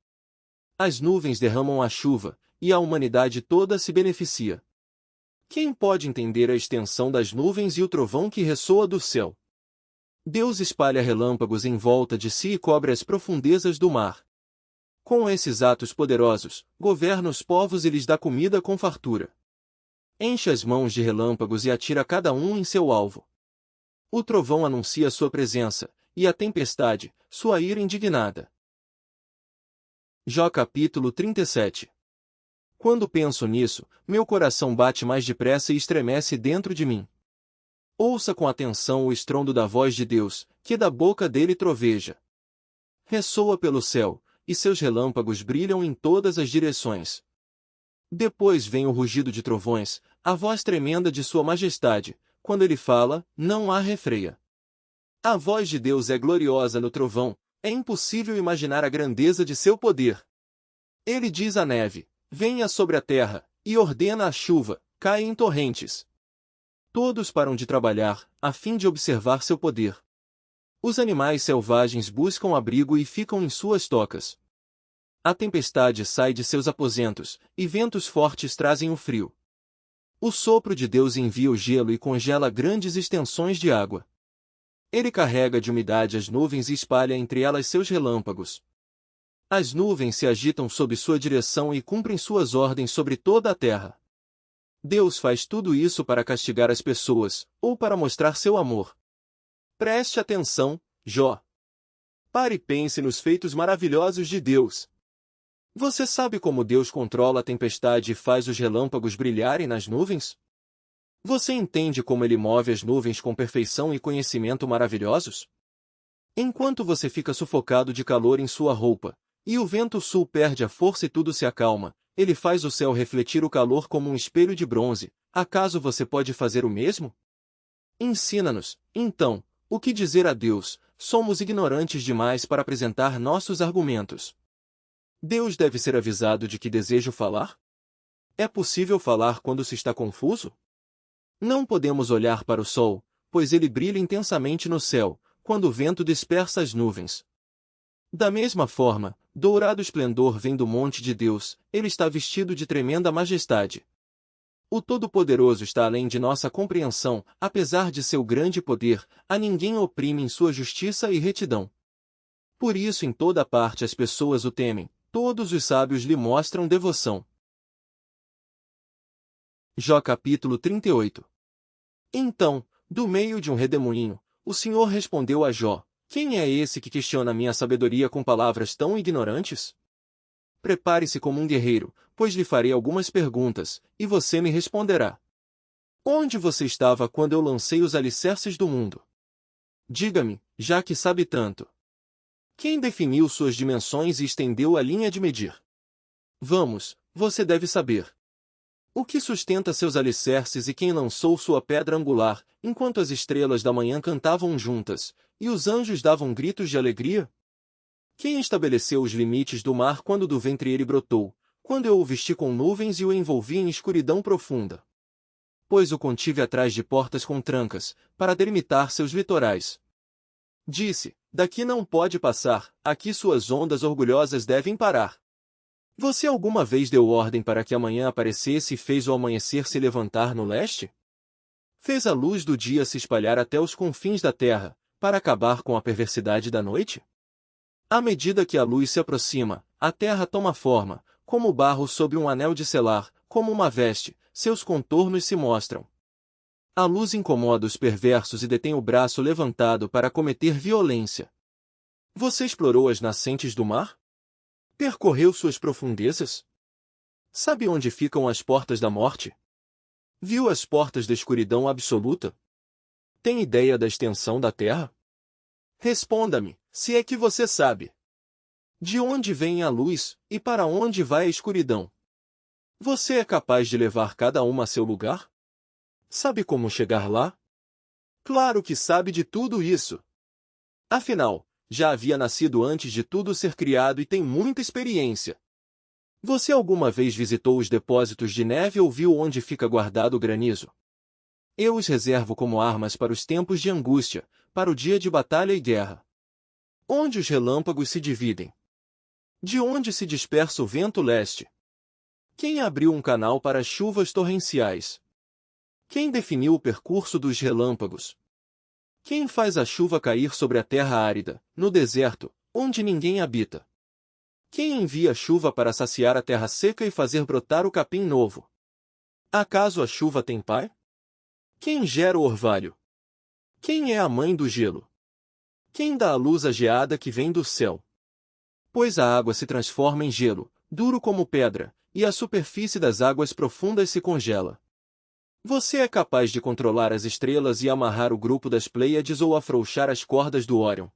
As nuvens derramam a chuva, e a humanidade toda se beneficia. Quem pode entender a extensão das nuvens e o trovão que ressoa do céu? Deus espalha relâmpagos em volta de si e cobre as profundezas do mar. Com esses atos poderosos, governa os povos e lhes dá comida com fartura. Enche as mãos de relâmpagos e atira cada um em seu alvo. O trovão anuncia sua presença, e a tempestade, sua ira indignada. Jó capítulo 37. Quando penso nisso, meu coração bate mais depressa e estremece dentro de mim. Ouça com atenção o estrondo da voz de Deus, que da boca dele troveja. Ressoa pelo céu, e seus relâmpagos brilham em todas as direções. Depois vem o rugido de trovões, a voz tremenda de sua majestade. Quando ele fala, não há refreia. A voz de Deus é gloriosa no trovão, é impossível imaginar a grandeza de seu poder. Ele diz à neve: venha sobre a terra, e ordena a chuva, caia em torrentes. Todos param de trabalhar, a fim de observar seu poder. Os animais selvagens buscam abrigo e ficam em suas tocas. A tempestade sai de seus aposentos, e ventos fortes trazem o frio. O sopro de Deus envia o gelo e congela grandes extensões de água. Ele carrega de umidade as nuvens e espalha entre elas seus relâmpagos. As nuvens se agitam sob sua direção e cumprem suas ordens sobre toda a terra. Deus faz tudo isso para castigar as pessoas, ou para mostrar seu amor. Preste atenção, Jó. Pare e pense nos feitos maravilhosos de Deus. Você sabe como Deus controla a tempestade e faz os relâmpagos brilharem nas nuvens? Você entende como Ele move as nuvens com perfeição e conhecimento maravilhosos? Enquanto você fica sufocado de calor em sua roupa, e o vento sul perde a força e tudo se acalma, Ele faz o céu refletir o calor como um espelho de bronze. Acaso você pode fazer o mesmo? Ensina-nos, então, o que dizer a Deus. Somos ignorantes demais para apresentar nossos argumentos. Deus deve ser avisado de que desejo falar? É possível falar quando se está confuso? Não podemos olhar para o sol, pois ele brilha intensamente no céu, quando o vento dispersa as nuvens. Da mesma forma, dourado esplendor vem do monte de Deus, ele está vestido de tremenda majestade. O Todo-Poderoso está além de nossa compreensão, apesar de seu grande poder, a ninguém oprime em sua justiça e retidão. Por isso em toda parte as pessoas o temem, todos os sábios lhe mostram devoção. Jó capítulo 38. Então, do meio de um redemoinho, o Senhor respondeu a Jó: Quem é esse que questiona minha sabedoria com palavras tão ignorantes? Prepare-se como um guerreiro, pois lhe farei algumas perguntas, e você me responderá. Onde você estava quando eu lancei os alicerces do mundo? Diga-me, já que sabe tanto. Quem definiu suas dimensões e estendeu a linha de medir? Vamos, você deve saber. O que sustenta seus alicerces e quem lançou sua pedra angular, enquanto as estrelas da manhã cantavam juntas, e os anjos davam gritos de alegria? Quem estabeleceu os limites do mar quando do ventre ele brotou, quando eu o vesti com nuvens e o envolvi em escuridão profunda? Pois o contive atrás de portas com trancas, para delimitar seus litorais. Disse, daqui não pode passar, aqui suas ondas orgulhosas devem parar. Você alguma vez deu ordem para que a manhã aparecesse e fez o amanhecer se levantar no leste? Fez a luz do dia se espalhar até os confins da terra, para acabar com a perversidade da noite? À medida que a luz se aproxima, a terra toma forma, como o barro sob um anel de selar, como uma veste, seus contornos se mostram. A luz incomoda os perversos e detém o braço levantado para cometer violência. Você explorou as nascentes do mar? Percorreu suas profundezas? Sabe onde ficam as portas da morte? Viu as portas da escuridão absoluta? Tem ideia da extensão da terra? Responda-me, se é que você sabe. De onde vem a luz, e para onde vai a escuridão? Você é capaz de levar cada uma a seu lugar? Sabe como chegar lá? Claro que sabe de tudo isso. Afinal, já havia nascido antes de tudo ser criado e tem muita experiência. Você alguma vez visitou os depósitos de neve ou viu onde fica guardado o granizo? Eu os reservo como armas para os tempos de angústia, para o dia de batalha e guerra. Onde os relâmpagos se dividem? De onde se dispersa o vento leste? Quem abriu um canal para as chuvas torrenciais? Quem definiu o percurso dos relâmpagos? Quem faz a chuva cair sobre a terra árida, no deserto, onde ninguém habita? Quem envia a chuva para saciar a terra seca e fazer brotar o capim novo? Acaso a chuva tem pai? Quem gera o orvalho? Quem é a mãe do gelo? Quem dá a luz à geada que vem do céu? Pois a água se transforma em gelo, duro como pedra, e a superfície das águas profundas se congela. Você é capaz de controlar as estrelas e amarrar o grupo das Pleiades ou afrouxar as cordas do Órion?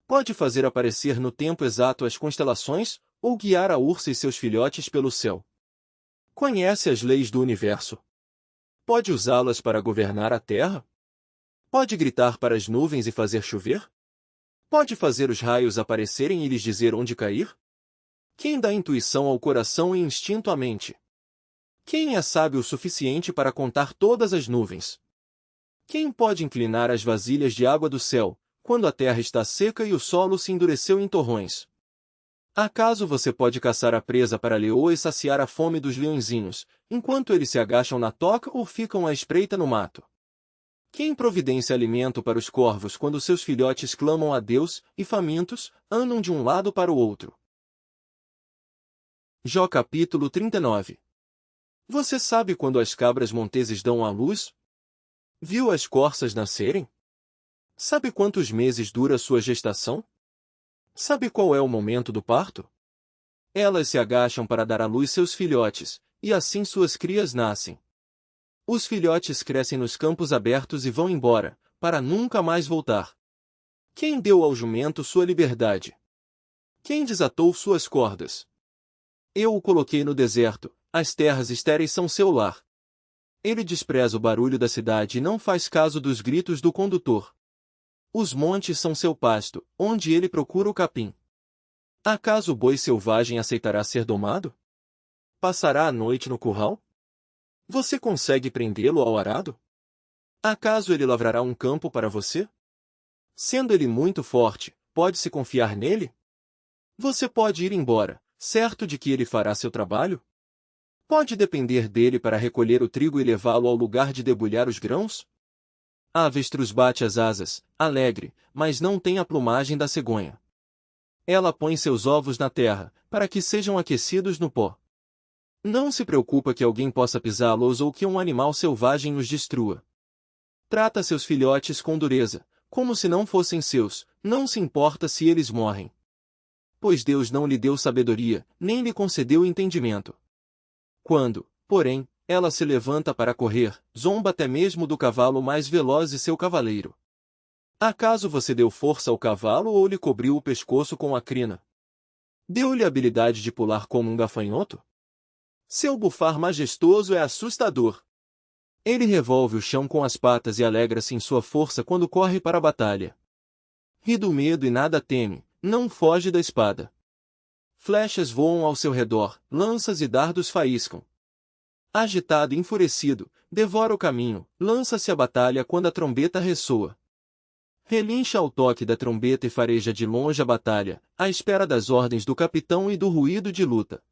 Pode fazer aparecer no tempo exato as constelações, ou guiar a Ursa e seus filhotes pelo céu? Conhece as leis do universo? Pode usá-las para governar a terra? Pode gritar para as nuvens e fazer chover? Pode fazer os raios aparecerem e lhes dizer onde cair? Quem dá intuição ao coração e instinto à mente? Quem é sábio o suficiente para contar todas as nuvens? Quem pode inclinar as vasilhas de água do céu, quando a terra está seca e o solo se endureceu em torrões? Acaso você pode caçar a presa para a leoa e saciar a fome dos leõezinhos, enquanto eles se agacham na toca ou ficam à espreita no mato? Quem providencia alimento para os corvos quando seus filhotes clamam a Deus, e famintos, andam de um lado para o outro? Jó capítulo 39. Você sabe quando as cabras monteses dão à luz? Viu as corças nascerem? Sabe quantos meses dura sua gestação? Sabe qual é o momento do parto? Elas se agacham para dar à luz seus filhotes, e assim suas crias nascem. Os filhotes crescem nos campos abertos e vão embora, para nunca mais voltar. Quem deu ao jumento sua liberdade? Quem desatou suas cordas? Eu o coloquei no deserto, as terras estéreis são seu lar. Ele despreza o barulho da cidade e não faz caso dos gritos do condutor. Os montes são seu pasto, onde ele procura o capim. Acaso o boi selvagem aceitará ser domado? Passará a noite no curral? Você consegue prendê-lo ao arado? Acaso ele lavrará um campo para você? Sendo ele muito forte, pode-se confiar nele? Você pode ir embora, certo de que ele fará seu trabalho? Pode depender dele para recolher o trigo e levá-lo ao lugar de debulhar os grãos? A avestruz bate as asas, alegre, mas não tem a plumagem da cegonha. Ela põe seus ovos na terra, para que sejam aquecidos no pó. Não se preocupa que alguém possa pisá-los ou que um animal selvagem os destrua. Trata seus filhotes com dureza, como se não fossem seus, não se importa se eles morrem. Pois Deus não lhe deu sabedoria, nem lhe concedeu entendimento. Quando, porém, ela se levanta para correr, zomba até mesmo do cavalo mais veloz e seu cavaleiro. Acaso você deu força ao cavalo ou lhe cobriu o pescoço com a crina? Deu-lhe a habilidade de pular como um gafanhoto? Seu bufar majestoso é assustador. Ele revolve o chão com as patas e alegra-se em sua força quando corre para a batalha. Ri do medo e nada teme, não foge da espada. Flechas voam ao seu redor, lanças e dardos faiscam. Agitado e enfurecido, devora o caminho, lança-se à batalha quando a trombeta ressoa. Relincha ao toque da trombeta e fareja de longe a batalha, à espera das ordens do capitão e do ruído de luta.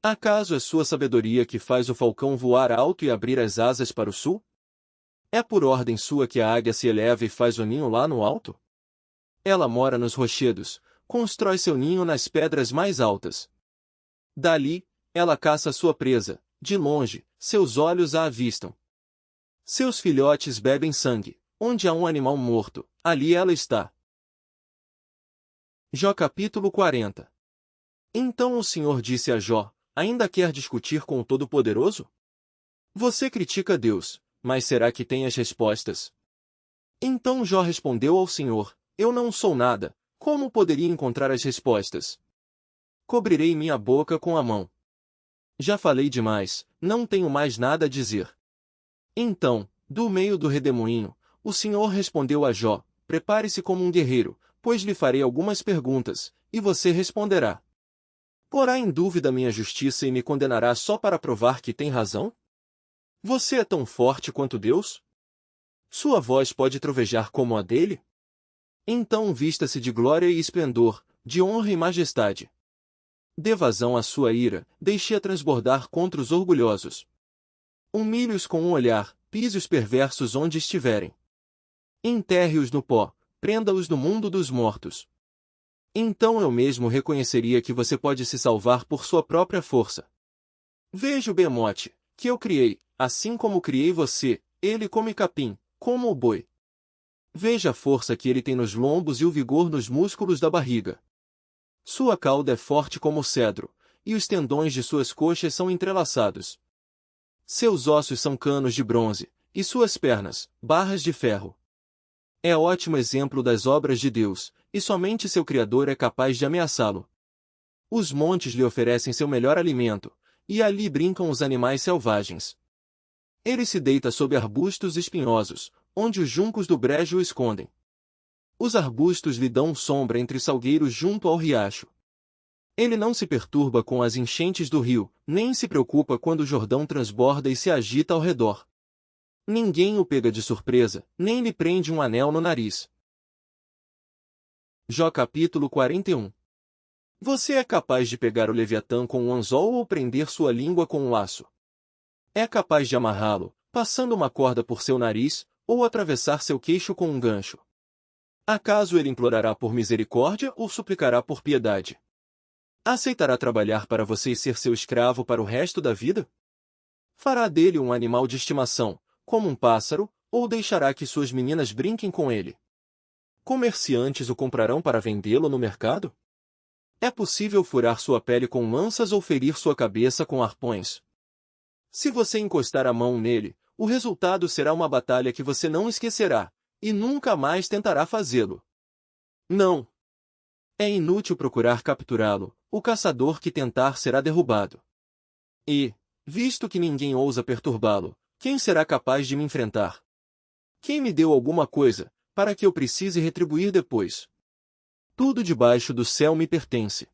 Acaso é sua sabedoria que faz o falcão voar alto e abrir as asas para o sul? É por ordem sua que a águia se eleva e faz o ninho lá no alto? Ela mora nos rochedos, constrói seu ninho nas pedras mais altas. Dali, ela caça sua presa, de longe, seus olhos a avistam. Seus filhotes bebem sangue, onde há um animal morto, ali ela está. Jó capítulo 40. Então o Senhor disse a Jó: ainda quer discutir com o Todo-Poderoso? Você critica Deus, mas será que tem as respostas? Então Jó respondeu ao Senhor: eu não sou nada, como poderia encontrar as respostas? Cobrirei minha boca com a mão. Já falei demais, não tenho mais nada a dizer. Então, do meio do redemoinho, o Senhor respondeu a Jó: prepare-se como um guerreiro, pois lhe farei algumas perguntas, e você responderá. Porá em dúvida minha justiça e me condenará só para provar que tem razão? Você é tão forte quanto Deus? Sua voz pode trovejar como a dele? Então vista-se de glória e esplendor, de honra e majestade. Dê vazão à sua ira, deixe-a transbordar contra os orgulhosos. Humilhe-os com um olhar, pise os perversos onde estiverem. Enterre-os no pó, prenda-os no mundo dos mortos. Então eu mesmo reconheceria que você pode se salvar por sua própria força. Veja o Bemote, que eu criei, assim como criei você, ele come capim, como o boi. Veja a força que ele tem nos lombos e o vigor nos músculos da barriga. Sua cauda é forte como o cedro, e os tendões de suas coxas são entrelaçados. Seus ossos são canos de bronze, e suas pernas, barras de ferro. É ótimo exemplo das obras de Deus, e somente seu Criador é capaz de ameaçá-lo. Os montes lhe oferecem seu melhor alimento, e ali brincam os animais selvagens. Ele se deita sob arbustos espinhosos, onde os juncos do brejo o escondem. Os arbustos lhe dão sombra entre salgueiros junto ao riacho. Ele não se perturba com as enchentes do rio, nem se preocupa quando o Jordão transborda e se agita ao redor. Ninguém o pega de surpresa, nem lhe prende um anel no nariz. Jó capítulo 41. Você é capaz de pegar o Leviatã com um anzol ou prender sua língua com um laço? É capaz de amarrá-lo, passando uma corda por seu nariz, ou atravessar seu queixo com um gancho? Acaso ele implorará por misericórdia ou suplicará por piedade? Aceitará trabalhar para você e ser seu escravo para o resto da vida? Fará dele um animal de estimação, como um pássaro, ou deixará que suas meninas brinquem com ele? Comerciantes o comprarão para vendê-lo no mercado? É possível furar sua pele com lanças ou ferir sua cabeça com arpões. Se você encostar a mão nele, o resultado será uma batalha que você não esquecerá, e nunca mais tentará fazê-lo. Não. É inútil procurar capturá-lo, o caçador que tentar será derrubado. E, visto que ninguém ousa perturbá-lo, quem será capaz de me enfrentar? Quem me deu alguma coisa, para que eu precise retribuir depois? Tudo debaixo do céu me pertence.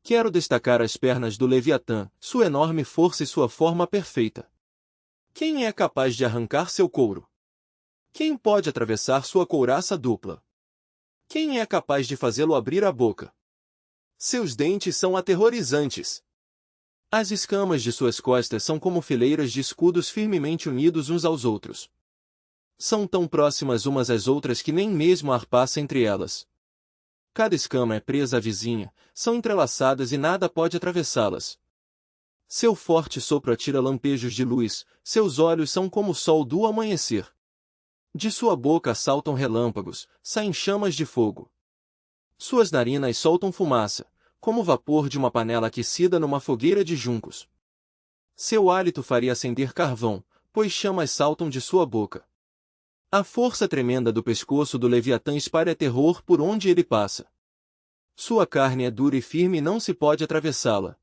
Quero destacar as pernas do Leviatã, sua enorme força e sua forma perfeita. Quem é capaz de arrancar seu couro? Quem pode atravessar sua couraça dupla? Quem é capaz de fazê-lo abrir a boca? Seus dentes são aterrorizantes. As escamas de suas costas são como fileiras de escudos firmemente unidos uns aos outros. São tão próximas umas às outras que nem mesmo ar passa entre elas. Cada escama é presa à vizinha, são entrelaçadas e nada pode atravessá-las. Seu forte sopro atira lampejos de luz, seus olhos são como o sol do amanhecer. De sua boca saltam relâmpagos, saem chamas de fogo. Suas narinas soltam fumaça, como o vapor de uma panela aquecida numa fogueira de juncos. Seu hálito faria acender carvão, pois chamas saltam de sua boca. A força tremenda do pescoço do Leviatã espalha terror por onde ele passa. Sua carne é dura e firme e não se pode atravessá-la.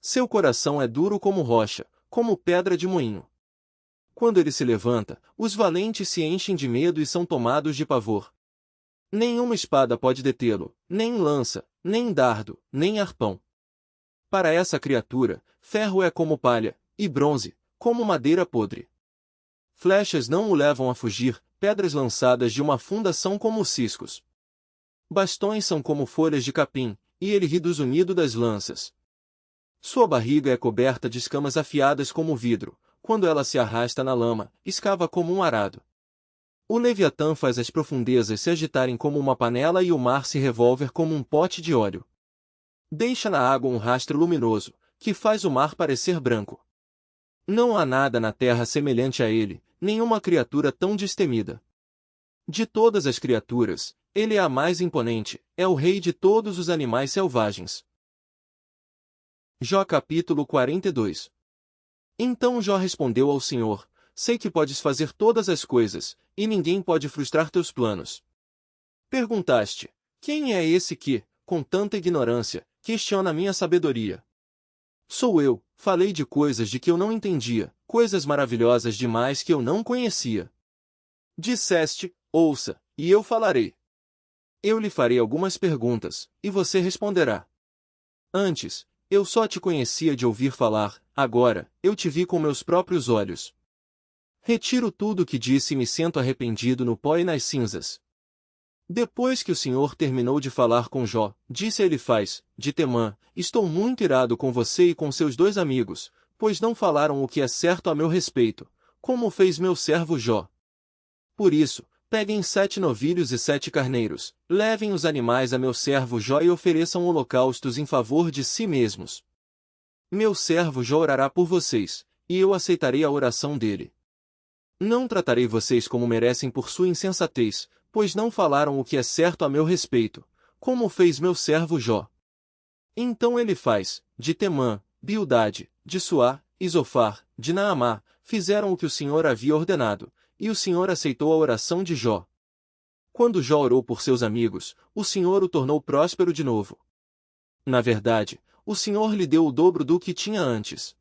Seu coração é duro como rocha, como pedra de moinho. Quando ele se levanta, os valentes se enchem de medo e são tomados de pavor. Nenhuma espada pode detê-lo, nem lança, nem dardo, nem arpão. Para essa criatura, ferro é como palha, e bronze, como madeira podre. Flechas não o levam a fugir, pedras lançadas de uma funda são como ciscos. Bastões são como folhas de capim, e ele ri do zunido das lanças. Sua barriga é coberta de escamas afiadas como vidro, quando ela se arrasta na lama, escava como um arado. O Leviatã faz as profundezas se agitarem como uma panela e o mar se revolver como um pote de óleo. Deixa na água um rastro luminoso, que faz o mar parecer branco. Não há nada na terra semelhante a ele, nenhuma criatura tão destemida. De todas as criaturas, ele é a mais imponente, é o rei de todos os animais selvagens. Jó capítulo 42. Então Jó respondeu ao Senhor: sei que podes fazer todas as coisas, e ninguém pode frustrar teus planos. Perguntaste: quem é esse que, com tanta ignorância, questiona minha sabedoria? Sou eu, falei de coisas de que eu não entendia, coisas maravilhosas demais que eu não conhecia. Disseste: ouça, e eu falarei. Eu lhe farei algumas perguntas, e você responderá. Antes, eu só te conhecia de ouvir falar, agora, eu te vi com meus próprios olhos. Retiro tudo o que disse e me sento arrependido no pó e nas cinzas. Depois que o Senhor terminou de falar com Jó, disse a Elifaz, de Temã: estou muito irado com você e com seus 2 amigos, pois não falaram o que é certo a meu respeito, como fez meu servo Jó. Por isso, peguem 7 novilhos e 7 carneiros, levem os animais a meu servo Jó e ofereçam holocaustos em favor de si mesmos. Meu servo Jó orará por vocês, e eu aceitarei a oração dele. Não tratarei vocês como merecem por sua insensatez, pois não falaram o que é certo a meu respeito, como fez meu servo Jó. Então Elifaz, de Temã, Bildade, de Suá, e Zofar, de Naamá, fizeram o que o Senhor havia ordenado, e o Senhor aceitou a oração de Jó. Quando Jó orou por seus amigos, o Senhor o tornou próspero de novo. Na verdade, o Senhor lhe deu o dobro do que tinha antes.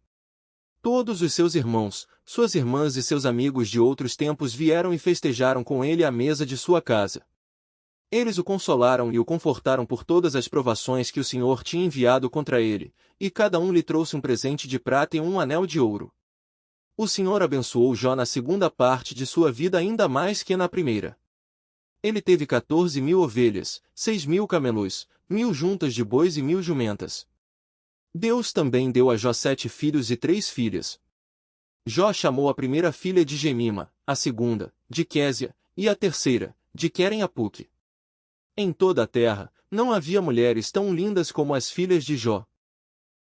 Todos os seus irmãos, suas irmãs e seus amigos de outros tempos vieram e festejaram com ele à mesa de sua casa. Eles o consolaram e o confortaram por todas as provações que o Senhor tinha enviado contra ele, e cada um lhe trouxe um presente de prata e um anel de ouro. O Senhor abençoou Jó na segunda parte de sua vida ainda mais que na primeira. Ele teve 14.000 ovelhas, 6.000 camelos, 1.000 juntas de bois e 1.000 jumentas. Deus também deu a Jó 7 filhos e 3 filhas. Jó chamou a primeira filha de Gemima, a segunda, de Quésia, e a terceira, de Queren-Apuque. Em toda a terra, não havia mulheres tão lindas como as filhas de Jó.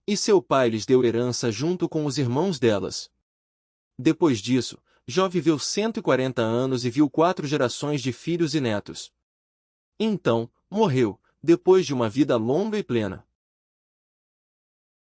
E seu pai lhes deu herança junto com os irmãos delas. Depois disso, Jó viveu 140 anos e viu 4 gerações de filhos e netos. Então, morreu, depois de uma vida longa e plena.